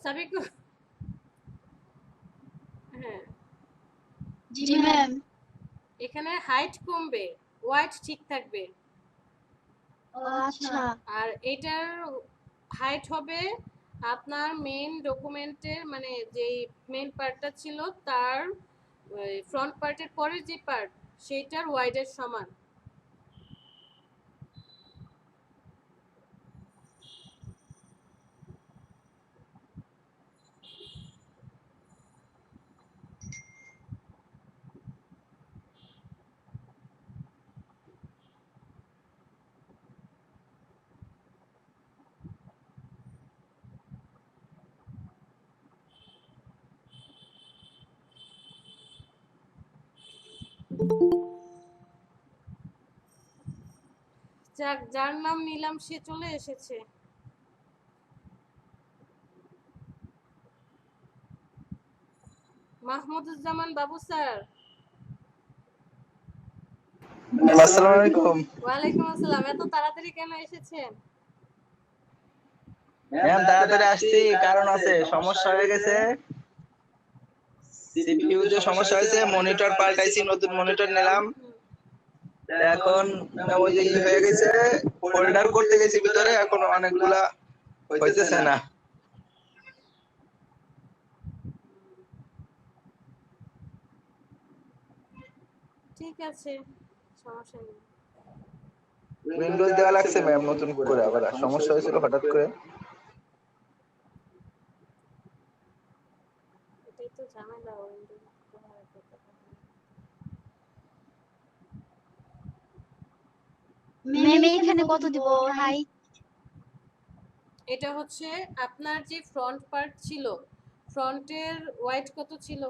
সাবিকুল, হ্যাঁ, জি ম্যাম। এখানে হাইট কমবে, ওয়াইড ঠিক থাকবে। ও আচ্ছা। আর এটার হাইট হবে আপনার মেইন ডকুমেন্টের, মানে যেই মেইন পার্টটা ছিল তার ফ্রন্ট পার্টের পরের যে পার্ট, সেইটার ওয়াইডের সমান। যাক, যার নাম নিলাম সে চলে এসেছে। মাহমুদুজ্জামান বাবু স্যার। আসসালামু আলাইকুম। ওয়ালাইকুম আসসালাম। এত তাড়াতাড়ি কেন এসেছেন? ম্যাম তাড়াতাড়ি আসছি, কারণ আছে, সমস্যা হয়ে গেছে। সিপিইউ যে সমস্যা হয়েছে, মনিটর পাল্টাইছি, নতুন মনিটর নিলাম। এখন ওই যে হয়ে গেছে, ফোল্ডার করতে গেছি ভিতরে, এখন অনেকগুলা হইতেছে না। ঠিক আছে, সমস্যা নেই। উইন্ডোজ দেওয়া লাগছে ম্যাম নতুন করে, আবার সমস্যা হয়েছিল হঠাৎ করে। এটাই তো ঝামেলা উইন্ডোজ। ম্যাম এখানে কত দিব হাই? এটা হচ্ছে আপনার যে ফ্রন্ট পার্ট ছিল, ফ্রন্টের ওয়াইড কত ছিল?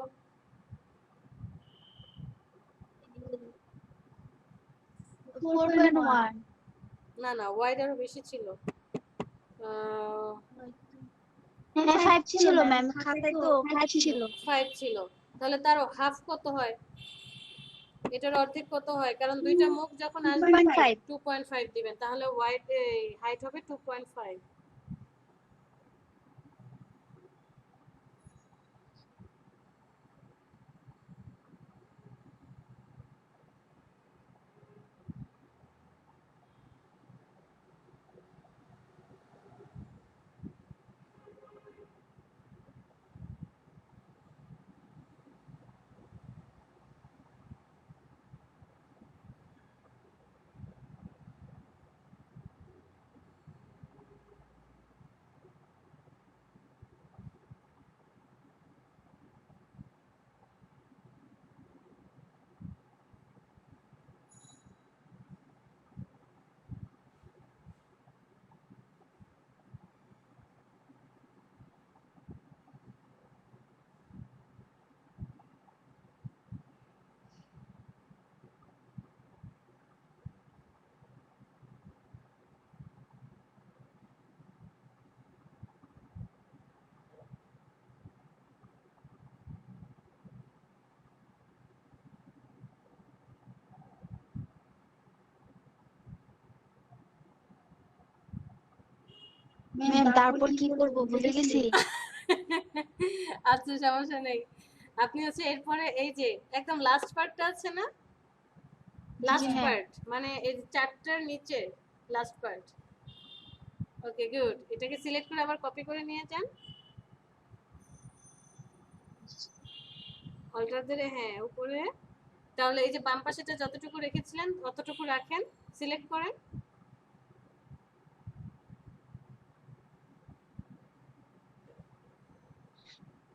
4.1। না না, ওয়াইড আরো বেশি ছিল। হ্যাঁ 5 ছিল ম্যাম, খাতায় তো 5 ছিল। 5 ছিল। তাহলে তার হাফ কত হয়? এটার অর্ধেক কত হয়? কারণ দুইটা মুখ যখন আসবে 2.5। 2.5 দিবেন, তাহলে ওয়াইড হাইট হবে 2.5। ম্যাম তারপর কি করব ভুলে গেছি। আচ্ছা, সমস্যা নেই। আপনি হচ্ছে এরপরে এই যে একদম লাস্ট পার্টটা আছে না, লাস্ট হ্যাঁ। পার্ট মানে এই চারটার নিচে লাস্ট পার্ট। ওকে গুড, এটাকে সিলেক্ট করে আবার কপি করে নিয়ে যান। অল্টার ধরে হ্যাঁ উপরে, তাহলে এই যে বাম পাশেটা যতটুকু রেখেছিলেন ততটুকু রাখেন, সিলেক্ট করেন।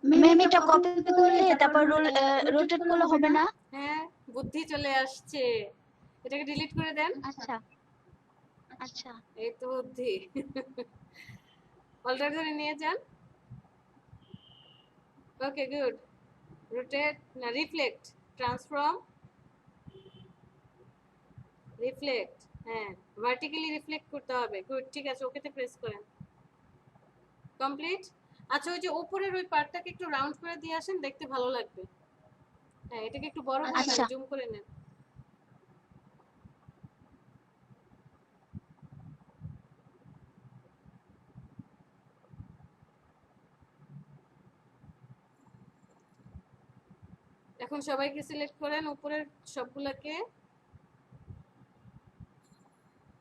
ম্যাম এটা কপি করলে তারপর রোটেট করলে হবে না? হ্যাঁ, বুদ্ধি চলে আসছে। এটাকে ডিলিট করে দেন। আচ্ছা আচ্ছা। এই তো বুদ্ধি। অল্টার ধরে নিয়ে যান। ওকে গুড, রোটেট না রিফ্লেক্ট, ট্রান্সফর্ম, রিফ্লেক্ট, হ্যাঁ ভার্টিক্যালি রিফ্লেক্ট করতে হবে। গুড, ঠিক আছে, ওকেতে প্রেস করেন। কমপ্লিট। আচ্ছা, ওই যে উপরের ওই পার্টটাকে একটু রাউন্ড করে দিয়ে আসেন, দেখতে ভালো লাগবে। হ্যাঁ, এটাকে একটু বড় করে নেন, জুম করে নেন। এখন সবাইকে সিলেক্ট করেন, উপরের সবগুলাকে।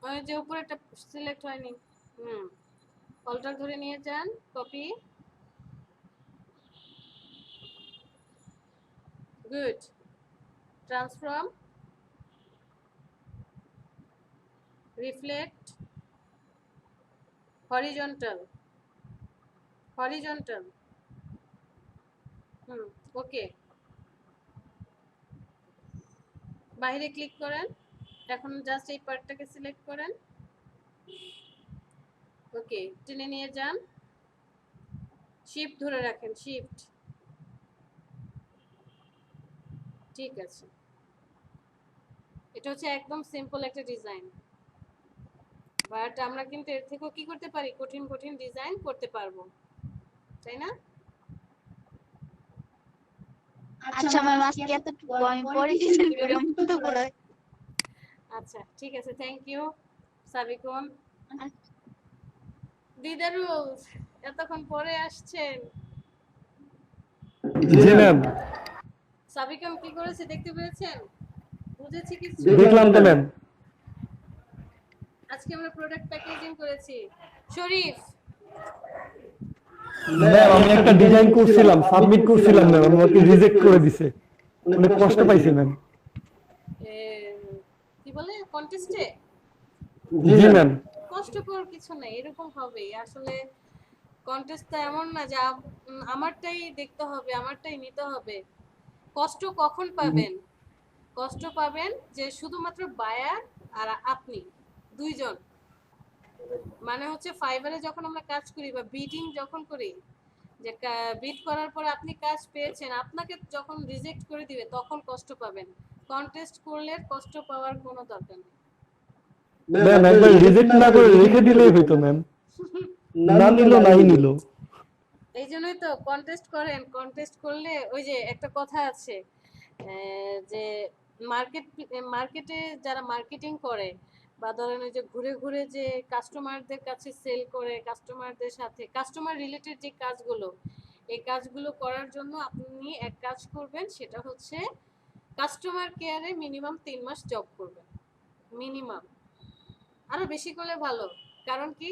ওই যে উপরেরটা সিলেক্ট হয়নি। অল্টার ধরে নিয়ে যান, copy, good, transform, reflect, horizontal, horizontal, okay. বাইরে ক্লিক করেন, এখন জাস্ট এই পার্টটাকে সিলেক্ট করেন। ওকে, টেনে নিয়ে যান, শিফট ধরে রাখেন, শিফট। ঠিক আছে, এটা হচ্ছে একদম সিম্পল একটা ডিজাইন, বাট আমরা কিন্তু এর থেকেও কি করতে পারি, কঠিন কঠিন ডিজাইন করতে পারবো, তাই না? আচ্ছা ম্যাম আজকে এতটুকু, আমি পরে ডিজাইন করে তো পড়াই। আচ্ছা ঠিক আছে, থ্যাংক ইউ সাবিকুন। দিদারুল এতক্ষণ পরে আসছেন। জি ম্যাম, সাবিকাম কি করেছে দেখতে পেয়েছেন? বুঝেছি কিছু? দেখলাম তো ম্যাম। আজকে আমরা প্রোডাক্ট প্যাকেজিং করেছি। শরীফ, ম্যাম আমি একটা ডিজাইন করছিলাম, সাবমিট করছিলাম ম্যাম, আমাকে রিজেক্ট করে দিছে, অনেক কষ্ট পাইছি ম্যাম। এ, কি বলে কন্টেস্টে? জি ম্যাম। কষ্টকর কিছু নাই, এরকম হবে আসলে। কন্টেস্টটা এমন না যে আমারটাই দেখতে হবে, আমারটাই নিতে হবে। কষ্ট কখন পাবেন? কষ্ট পাবেন যে শুধুমাত্র বায়ার আর আপনি দুইজন। মানে হচ্ছে ফাইবারে যখন আমরা কাজ করি বা বিডিং যখন করি, যে বিড করার পর আপনি কাজ পেয়েছেন, আপনাকে যখন রিজেক্ট করে দিবে তখন কষ্ট পাবেন। কন্টেস্ট করলে কষ্ট পাওয়ার কোনো দরকার নেই। ম্যাম একবার রিজেক্ট না করে রেখে দিলেই হইতো ম্যাম, না নিল নাই নিল। এই জন্যই তো কন্টেস্ট করেন। কন্টেস্ট করলে ওই যে একটা কথা আছে যে মার্কেটে যারা মার্কেটিং করে বা ধরেন ওই যে ঘুরে ঘুরে যে কাস্টমারদের কাছে সেল করে, কাস্টমারদের সাথে কাস্টমার রিলেটেড যে কাজগুলো, এই কাজগুলো করার জন্য আপনি এক কাজ করবেন, সেটা হচ্ছে কাস্টমার কেয়ারে মিনিমাম 3 মাস জব করবেন। মিনিমাম, আরো বেশি করলে ভালো। কারণ কি,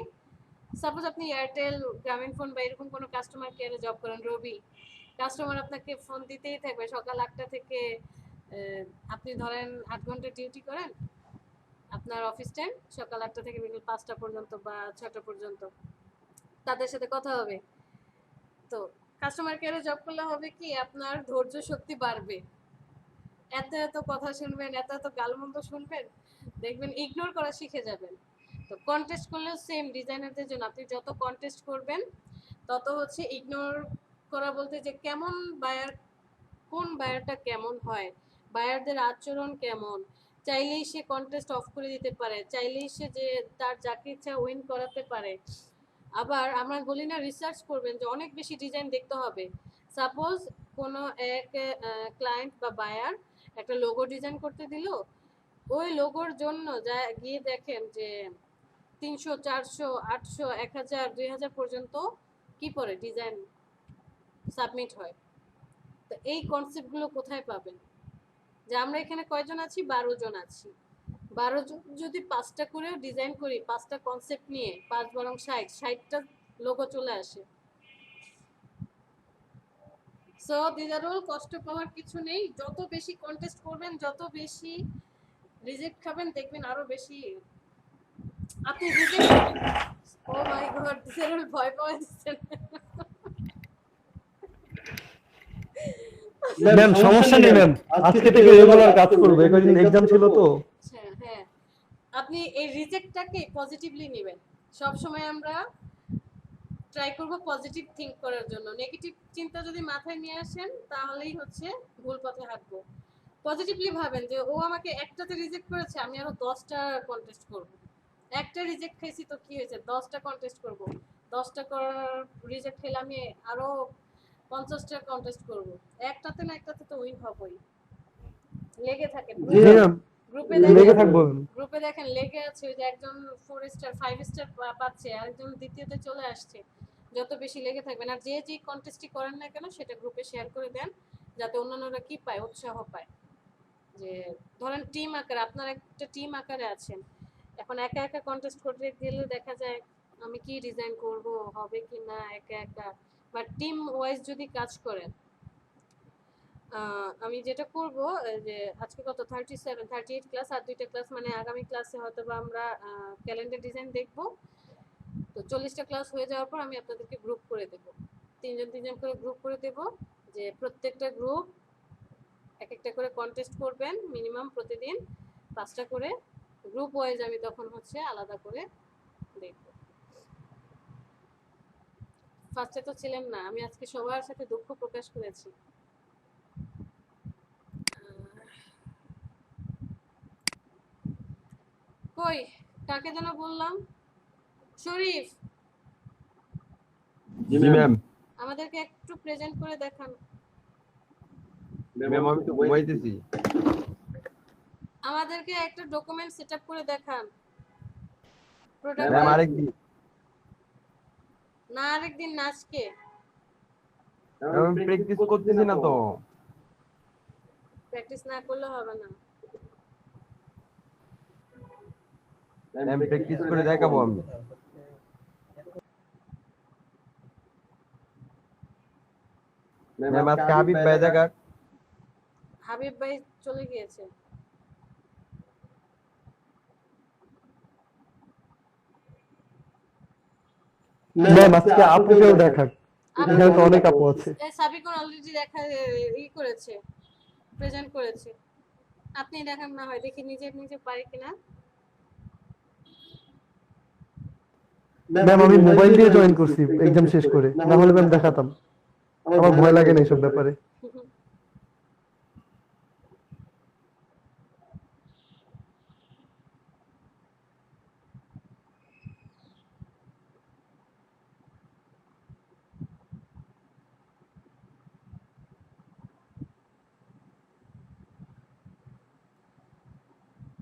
সাপোজ আপনি এয়ারটেল, গ্রামীণ ফোন বা এরকম কোনো কাস্টমার কেয়ারে জব করেন, রবি, কাস্টমার আপনাকে ফোন দিতেই থাকবে সকাল 8টা থেকে। আপনি ধরেন 8 ঘন্টা ডিউটি করেন, আপনার অফিস টাইম সকাল 8টা থেকে বিকেল 5টা পর্যন্ত বা 6টা পর্যন্ত, তাদের সাথে কথা হবে। তো কাস্টমার কেয়ারে জব করলে হবে কি, আপনার ধৈর্য শক্তি বাড়বে। এত এত কথা শুনবেন, এত এত গালমন্দ শুনবেন, দেখবেন ইগনোর করা শিখে যাবেন। তো কন্টেস্ট করলেও সেম, ডিজাইনারদের জন্য আপনি যত কন্টেস্ট করবেন তত হচ্ছে ইগনোর করা বলতে যে কেমন বায়ার, কোন বায়ারটা কেমন হয়, বায়ারদের আচরণ কেমন, চাইলেই সে কন্টেস্ট অফ করে দিতে পারে, চাইলেই সে যে তার যাকে ইচ্ছা উইন করাতে পারে। আবার আমরা বলি না রিসার্চ করবেন, যে অনেক বেশি ডিজাইন দেখতে হবে। সাপোজ কোনো এক ক্লায়েন্ট বা বায়ার একটা লোগো ডিজাইন করতে দিল, ওই লোগোর জন্য যা গিয়ে দেখেন যে 300, 400, 800, 1000, 2000 পর্যন্ত কি পরে ডিজাইন সাবমিট হয়। তো এই কনসেপ্টগুলো কোথায় পাবেন? যে আমরা এখানে কয়জন আছি? 12 জন আছি। 12 জন যদি 5টা করেও ডিজাইন করি, 5টা কনসেপ্ট নিয়ে, 5 বরং 60টা লোগো চলে আসে। সো দিদার অল কষ্ট পাওয়ার কিছু নেই। যত বেশি কন্টেস্ট করবেন, যত বেশি রিজেক্ট খাবেন, দেখবেন আরো বেশি আপনি রিজেক্ট। ও মাই গড, দিদার অল ভয় পাওয়া দিচ্ছেন। ম্যাম সমস্যা নেই ম্যাম, আজকে থেকে রেগুলার কাজ করবো, কয়েকদিন এক্সাম ছিল তো। হ্যাঁ, আপনি এই রিজেক্টটাকে পজিটিভলি নেবেন। সব সময় আমরা ট্রাই করব পজিটিভ থিঙ্ক করার জন্য। নেগেটিভ চিন্তা যদি মাথায় নিয়ে আসেন তাহলেই হচ্ছে ভুল পথে হাঁটবো। পজিটিভলি ভাবেন যে ও আমাকে একটাতে রিজেক্ট করেছে, আমি আরো 10টা কন্টেস্ট করব। একটা রিজেক্ট খেয়েছি তো কি হয়েছে, 10টা কন্টেস্ট করব। 10টা রিজেক্ট খেলে আমি আরো 50টা কন্টেস্ট করব। একটাতে না একটাতে তো উইন হবই। লেগে থাকেন গ্রুপে, লেগে থাকবো। গ্রুপে দেখেন লেগে আছে, ওই যে একজন 4 স্টার 5 স্টার পাচ্ছে, আরেকজন দ্বিতীয়তে চলে আসছে। যত বেশি লেগে থাকবেন, আর যে যে কন্টেস্টই করেন না কেন সেটা গ্রুপে শেয়ার করে দেন, যাতে অন্যান্যরা কি পায়, উৎসাহ পায়। যে ধরেন টিম আকারে, আপনারা একটা টিম আকারে আছেন, এখন একা একা কন্টেস্ট করতে গেলে দেখা যায় আমি কি ডিজাইন করব, হবে কি না, একা একা। বাট টিম ওয়াইজ যদি কাজ করেন, আমি যেটা করব যে আজকে কত 37, 38 ক্লাস, আর 2টা ক্লাস, মানে আগামী ক্লাসে হয়তো বা আমরা ক্যালেন্ডার ডিজাইন দেখব। তো 40টা ক্লাস হয়ে যাওয়ার পর আমি আপনাদেরকে গ্রুপ করে দেব, 3জন 3জন করে গ্রুপ করে দেব, যে প্রত্যেকটা গ্রুপ এক একটা করে কন্টেস্ট করবেন, মিনিমাম প্রতিদিন 5টা করে গ্রুপ ওয়াইজ আমি তখন হচ্ছে আলাদা করে দেখব। ফার্স্টে তো ছিলেন না, আমি আজকে সবার সাথে দুঃখ প্রকাশ করেছি। কই কাকে যেন বললাম? শরীফ, জি ম্যাম। আমাদেরকে একটু প্রেজেন্ট করে দেখান। ম্যাম আমি তো ঘুমাইতেছি। আমাদেরকে একটা ডকুমেন্ট সেটআপ করে দেখান। ম্যাম আরেকদিন। না আরেকদিন না, আজকে আমি প্র্যাকটিস করতেছি না তো। প্র্যাকটিস না করলে হবে না। আমি প্র্যাকটিস করে দেখাবো আমি। ম্যাম আজকে হাবিব ভাই দেখা। হাবিব ভাই চলে গিয়েছে। ম্যাম আজকে আপুকেও দেখাক, এখানে তো অনেক আপু আছে। সাবিকুন অলরেডি দেখা করেছে, প্রেজেন্ট করেছে। আপনি দেখান না হয়, দেখি নিজে পারি কিনা। ম্যাম আমি মোবাইল দিয়ে জয়েন করছি এক্সাম শেষ করে, না হলে ম্যাম দেখাতাম। আমার ভয় লাগে না এইসব ব্যাপারে।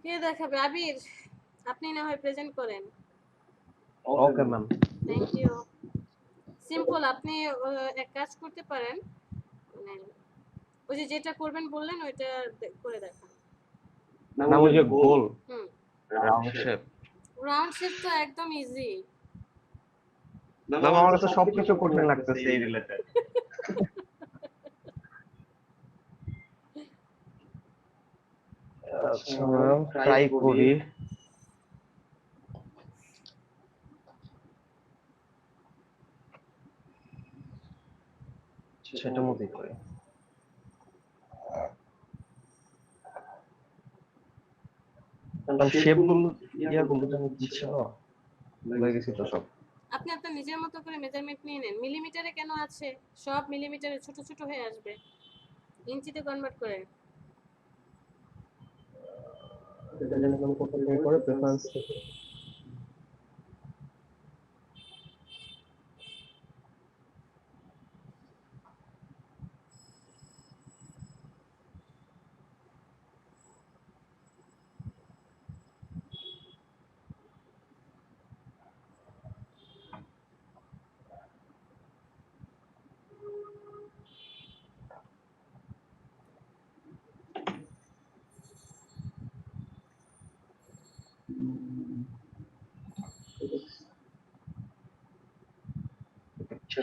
কে দেখাবে? আবির, আপনি না হয় প্রেজেন্ট করেন। Okay ma'am. Thank you. Simple, আপনি এক কাজ করতে পারেন, মানে ওই যে যেটা করবেন বললেন ওইটা করে দেখান। না ওই যে গোল হুম, রাউন্ড শেপ। রাউন্ড শেপ তো একদম ইজি। ম্যাম আমার কাছে সবকিছু কঠিন লাগতেছে এই রিলেটেড। আচ্ছা ম্যাম ট্রাই করি। সেটার মধ্যেই করি। শেপগুলো ইয়াগুলো জানি কি ছিল, ভুলে গেছি তো সব। আপনি আপনার নিজের মতো করে মেজারমেন্ট নিয়ে নেন। মিলিমিটারে কেন আছে? সব মিলিমিটারে ছোট ছোট হয়ে আসবে, ইঞ্চিতে কনভার্ট করে। এটা জানি কোন কোড করে প্রেফারেন্স থেকে।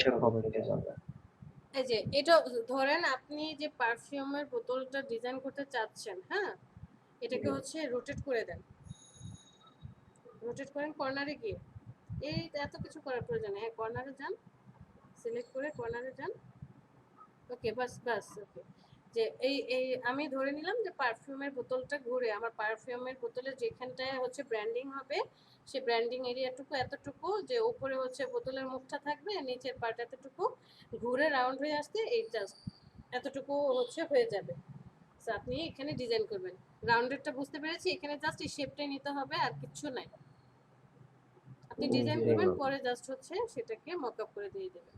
চেক হবে কে জানে। এই যে এটা ধরেন আপনি যে পারফিউমের বোতলটা ডিজাইন করতে চাচ্ছেন, হ্যাঁ, এটাকে হচ্ছে রোটেট করে দেন। রোটেট করেন কর্নারে গিয়ে। এই এত কিছু করার প্রয়োজন নেই। হ্যাঁ, কর্নারে যান, সিলেক্ট করে কর্নারে যান। ওকে, বাস বাস, ওকে। যে এই আমি ধরে নিলাম যে পারফিউমের বোতলটা ঘুরে আমার পারফিউমের বোতলে যেখানটায় হচ্ছে ব্র্যান্ডিং হবে, সে ব্র্যান্ডিং এরিয়াটুকু এতটুকু, যে উপরে হচ্ছে বোতলের মুখটা থাকবে, নিচের পার্ট এতটুকু ঘুরে রাউন্ড হয়ে আসতে এই জাস্ট এতটুকু হচ্ছে হয়ে যাবে। তো আপনি এখানে ডিজাইন করবেন। রাউন্ডেডটা বুঝতে পেরেছি, এখানে জাস্ট এই শেপটাই নিতে হবে, আর কিচ্ছু নাই। আপনি ডিজাইন করবেন, পরে জাস্ট হচ্ছে সেটাকে মক আপ করে দিয়ে দেবেন।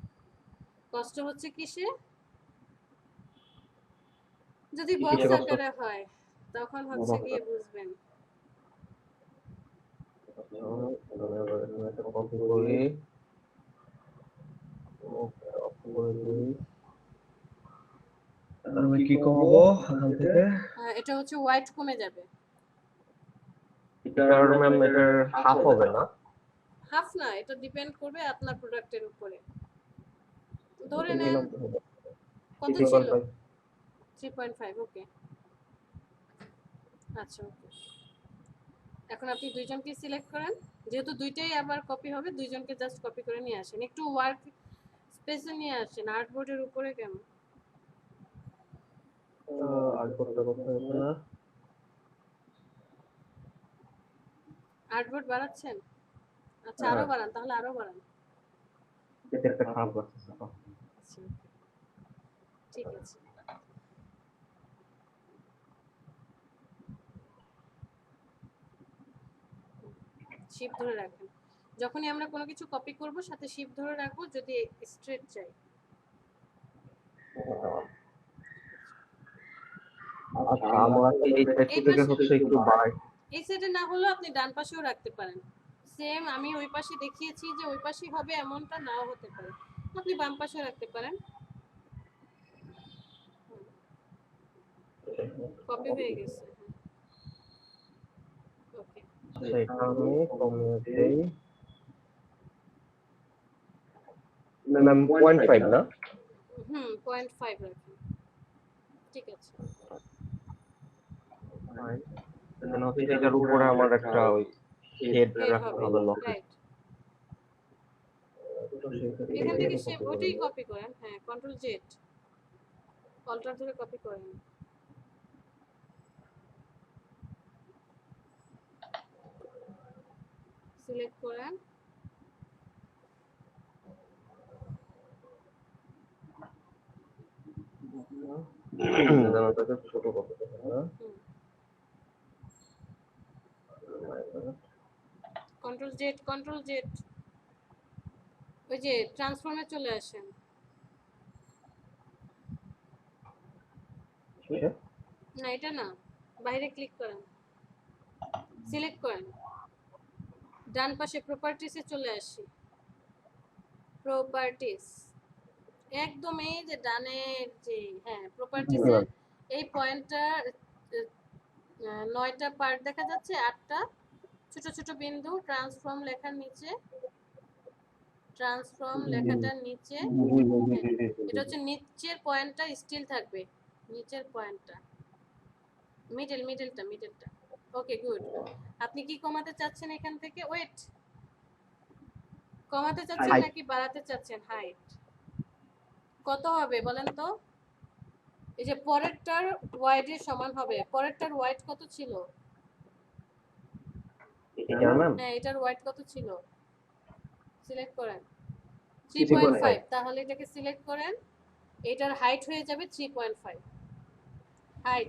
কষ্ট হচ্ছে কিসে? যদি বক্স আকারে হয় তখন হচ্ছে গিয়ে বুঝবেন। আমি কি কমাবো এখান থেকে? এটা হচ্ছে হোয়াইট কমে যাবে। এটার ম্যাম এটার হাফ হবে না? হাফ না, এটা ডিপেন্ড করবে আপনার প্রোডাক্টের উপরে। ধরে নেন কত ছিল? 3.5। ওকে, আচ্ছা ওকে। এখন আপনি দুইজনকে সিলেক্ট করেন, যেহেতু দুইটাই আবার কপি হবে, দুইজনকে জাস্ট কপি করে নিয়ে আসেন। একটু ওয়ার্ক স্পেসে নিয়ে আসেন। আর্টবোর্ডের উপরে কেন? আর্টবোর্ডটা কোথায় না? আর্টবোর্ড বাড়াচ্ছেন? আচ্ছা আরো বাড়ান, তাহলে আরো বাড়ান। এটা একটা খারাপ লাগছে। আচ্ছা ঠিক আছে। শিপ ধরে রাখেন। যখনই আমরা কোনো কিছু কপি করব সাথে শিপ ধরে রাখবো যদি স্ট্রেট চাই। আচ্ছা আমরা এই সাইড থেকে হচ্ছে একটু বাড়াই। এই সাইডে না হলেও আপনি ডান পাশেও রাখতে পারেন। সেম আমি ওই পাশে দেখিয়েছি যে ওই পাশেই হবে এমনটা নাও হতে পারে, আপনি বাম পাশেও রাখতে পারেন। কপি হয়ে গেছে। ওকে, আচ্ছা এটা আমি কমিয়ে দেই ম্যাম 0.5 না 0.5 রাখুন। ঠিক আছে, দেন হচ্ছে এটার উপরে আমার একটা ওই শেড হেড রাখতে হবে, হবে লক রাইট। এখান থেকে শেপ ওইটাই কপি করেন। হ্যাঁ, কন্ট্রোল জেড, অল্টার ধরে কপি করেন। সিলেক্ট করেন, দেন ওটাকে ছোট করতে হবে কন্ট্রোল জেড, কন্ট্রোল জেড, ওই যে ট্রান্সফর্মে চলে আসেন। না এটা না, বাইরে ক্লিক করেন, সিলেক্ট করেন, ডান পাশে প্রপার্টিসে চলে আসি। প্রপার্টিস, একদম এই যে ডানের যে, হ্যাঁ প্রপার্টিসে এই পয়েন্টটা 9টা পার্ট দেখা যাচ্ছে, 8টা ছোট ছোট বিন্দু ট্রান্সফর্ম লেখার নিচে, ট্রান্সফর্ম লেখাটার নিচে, এটা হচ্ছে নিচের পয়েন্টটা স্টিল থাকবে, নিচের পয়েন্টটা মিডলটা। Okay good. আপনি কি কমাতে চাচ্ছেন এখান থেকে? ওয়েট, কমাতে চাচ্ছেন নাকি বাড়াতে চাচ্ছেন? হাইট কত হবে বলেন তো? এই যে পরেরটার ওয়াইড এর সমান হবে। পরেরটার ওয়াইড কত ছিল? হ্যাঁ, এটার ওয়াইড কত ছিল? সিলেক্ট করেন 3.5। তাহলে এটাকে সিলেক্ট করেন, এটার হাইট হয়ে যাবে 3.5। হাইট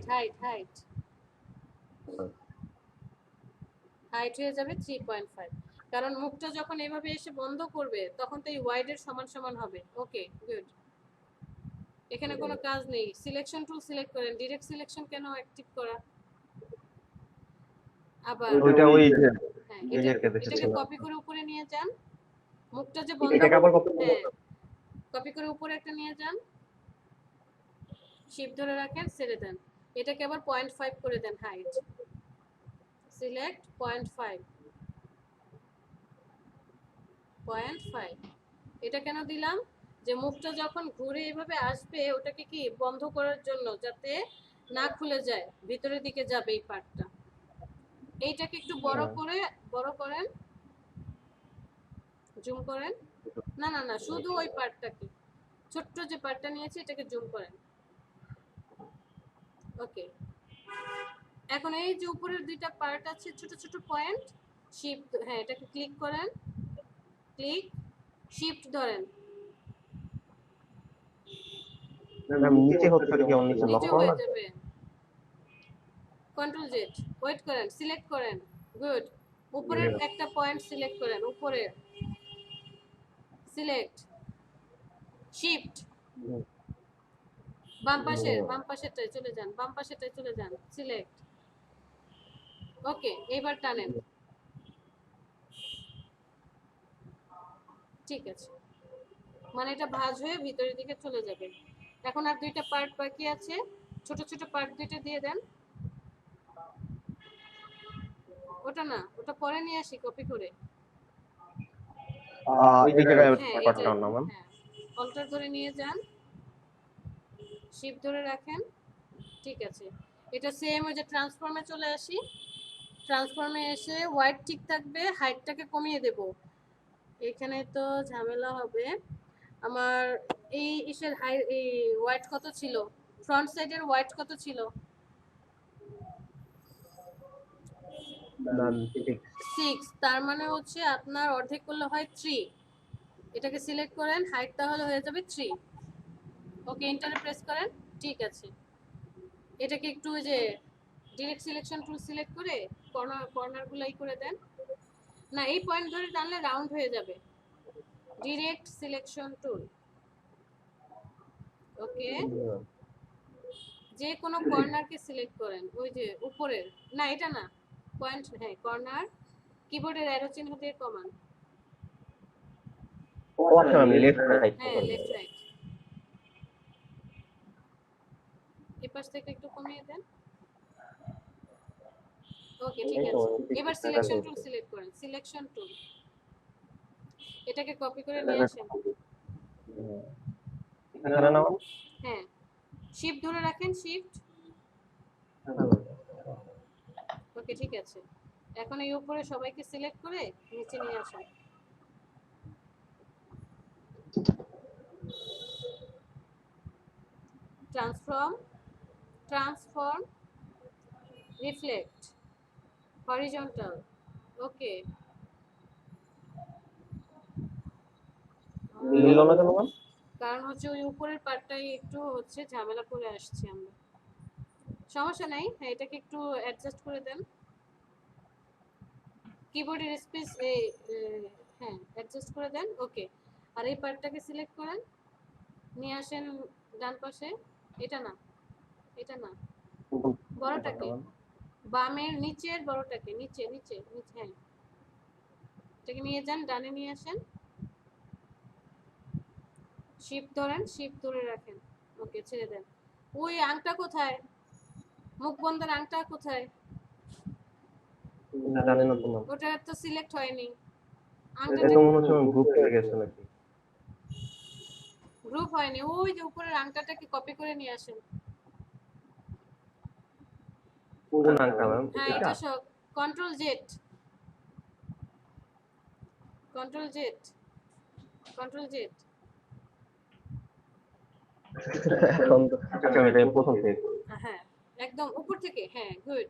হয়ে যাবে 3.5, কারণ মুখটা যখন এভাবে এসে বন্ধ করবে তখন তো এই ওয়াইড এর সমান সমান হবে। ওকে গুড, এখানে কোনো কাজ নেই। সিলেকশন টুল সিলেক্ট করেন, ডাইরেক্ট সিলেকশন কেন অ্যাক্টিভ করা? আবার ওইটা ওই যে হ্যাঁ, এটাকে এটাকে কপি করে উপরে নিয়ে যান, মুখটা যে বন্ধ, এটাকে আবার কপি হ্যাঁ কপি করে উপরে একটা নিয়ে যান, শিফট ধরে রাখেন, ছেড়ে দেন, এটাকে আবার 0.5 করে দেন হাইট। সিলেক্ট 0.5। এটা কেন দিলাম? যে মুখটা যখন ঘুরে এইভাবে আসবে ওটাকে কি বন্ধ করার জন্য, যাতে না খুলে যায়, ভিতরের দিকে যাবে এই পার্টটা। এইটাকে একটু বড় করেন, জুম করেন। না শুধু ওই পার্টটাকে, ছোট্ট যে পার্টটা নিয়েছি এটাকে জুম করেন। ওকে, এখন এই যে উপরের দুইটা পার্ট আছে ছোট ছোট পয়েন্ট, শিফট, হ্যাঁ এটাকে ক্লিক করেন, ক্লিক শিফট ধরেন, নিচে হচ্ছে কি অন্য কিছু লক নিচে করা হয়ে লাগবে? যাবে। কন্ট্রোল জেড, ওয়েট করেন, সিলেক্ট করেন, গুড। উপরের একটা পয়েন্ট সিলেক্ট করেন, উপরে সিলেক্ট, শিফট, বাম পাশেরটায় চলে যান, সিলেক্ট। ওকে, এবার টানেন। ঠিক আছে, মানে এটা ভাঁজ হয়ে ভিতরের দিকে চলে যাবে। এখন আর দুইটা পার্ট বাকি আছে, ছোট ছোট পার্ট দুইটা দিয়ে দেন। ওটা না, ওটা পরে নিয়ে আসি কপি করে। এই জায়গায় হ্যাঁ পার্টটা না ম্যাম অল্টার ধরে নিয়ে যান, শিফট ধরে রাখেন। ঠিক আছে, এটা সেম ওই যে ট্রান্সফর্মে চলে আসি, ট্রান্সফর্মে এসে ওয়াইড ঠিক থাকবে, হাইটটাকে কমিয়ে দেব। এখানে তো ঝামেলা হবে আমার। এই ইসের এই ওয়াইড কত ছিল? ফ্রন্ট সাইডের ওয়াইড কত ছিল? 6। তার মানে হচ্ছে আপনার অর্ধেক করলে হয় 3। এটাকে সিলেক্ট করেন, হাইট তাহলে হয়ে যাবে 3। ওকে, এন্টারে প্রেস করেন। ঠিক আছে, এটাকে একটু ওই যে ডাইরেক্ট সিলেকশন টুল সিলেক্ট করে কর্নারগুলো করে দেন। না, এই পয়েন্ট ধরে টানলে রাউন্ড হয়ে যাবে। ডাইরেক্ট সিলেকশন টুল, ওকে, যে কোনো কর্নারকে সিলেক্ট করেন, ওই যে উপরের, না এটা না, পয়েন্ট, হ্যাঁ কর্নার, কিবোর্ডের অ্যারো চিহ্ন দিয়ে কমান। আচ্ছা আমি লেফট রাইট হ্যাঁ লেফট রাইট, এই পাশ থেকে একটু কমিয়ে দেন। ওকে ঠিক এই তো আছে, এবার সিলেকশন টুল সিলেক্ট করেন, সিলেকশন টুল, এটাকে কপি করে নিয়ে আসেন। এখানে নাও। হ্যাঁ, শিফট ধরে রাখেন, শিফট। ওকে ঠিক আছে, এখন এই উপরে সবাইকে সিলেক্ট করে নিচে নিয়ে আসেন। Transform, transform, reflect, horizontal. Okay, মিললো না কেন ম্যাম? কারণ হচ্ছে ওই উপরের পার্টটাই একটু হচ্ছে ঝামেলা করে আসছি আমরা। সমস্যা নাই, হ্যাঁ এটাকে একটু অ্যাডজাস্ট করে দেন। কিবোর্ডের স্পেস হ্যাঁ অ্যাডজাস্ট করে দেন। ওকে, আর এই পার্টটাকে সিলেক্ট করেন, নিয়ে আসেন ডান পাশে। এটা না, এটা না, বড়টাকে, বামের নিচের বড়টাকে, নিচে নিচে নিচে, হ্যাঁ এটাকে নিয়ে যান, ডানে নিয়ে আসেন, শিফট ধরেন, শিফট ধরে রাখেন। ওকে ছেড়ে দেন। ওই আংটা কোথায়, মুখ বন্ধের আংটা কোথায়? জানি না তো ম্যাম। ওটা তো সিলেক্ট হয়নি এটা আংটাটা, তো মনে হচ্ছে গ্রুপ হয়ে গেছে নাকি? গ্রুপ হয়নি। ওই যে উপরের আংটাটাকে কপি করে নিয়ে আসেন। কোন আংটা ম্যাম? হ্যাঁ এটা সব control Z, control Z, control Z. এখন তো আচ্ছা আমি এটা প্রথম থেকে করি। হ্যাঁ একদম উপর থেকে, হ্যাঁ গুড।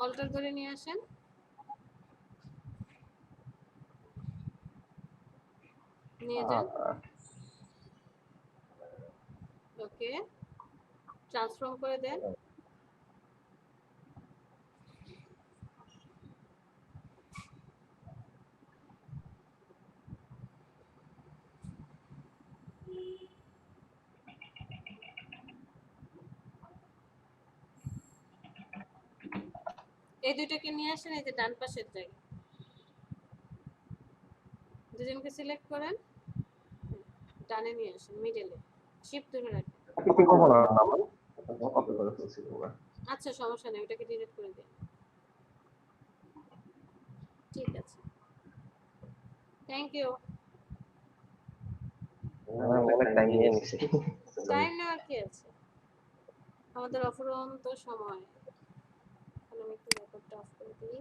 অল্টার ধরে নিয়ে আসেন, নিয়ে যান। ওকে, ট্রান্সফর্ম করে দেন। এই দুইটাকে নিয়ে আসেন এই যে ডান পাশের জায়গায়, দুজনকে সিলেক্ট করেন, ডানে নিয়ে আসেন, মিডলে শিফট ধরে রাখেন। কি করব না ম্যাম? কপি করে ফেলছি পুরো। আচ্ছা সমস্যা নেই, ওটাকে ডিলিট করে দিন। ঠিক আছে, থ্যাংক ইউ। অনেক টাইম নিয়ে নিছি। টাইম নেওয়ার কি আছে, আমাদের অফুরন্ত সময়। এখন আমি একটু রেকর্ডটা অফ করে দিই।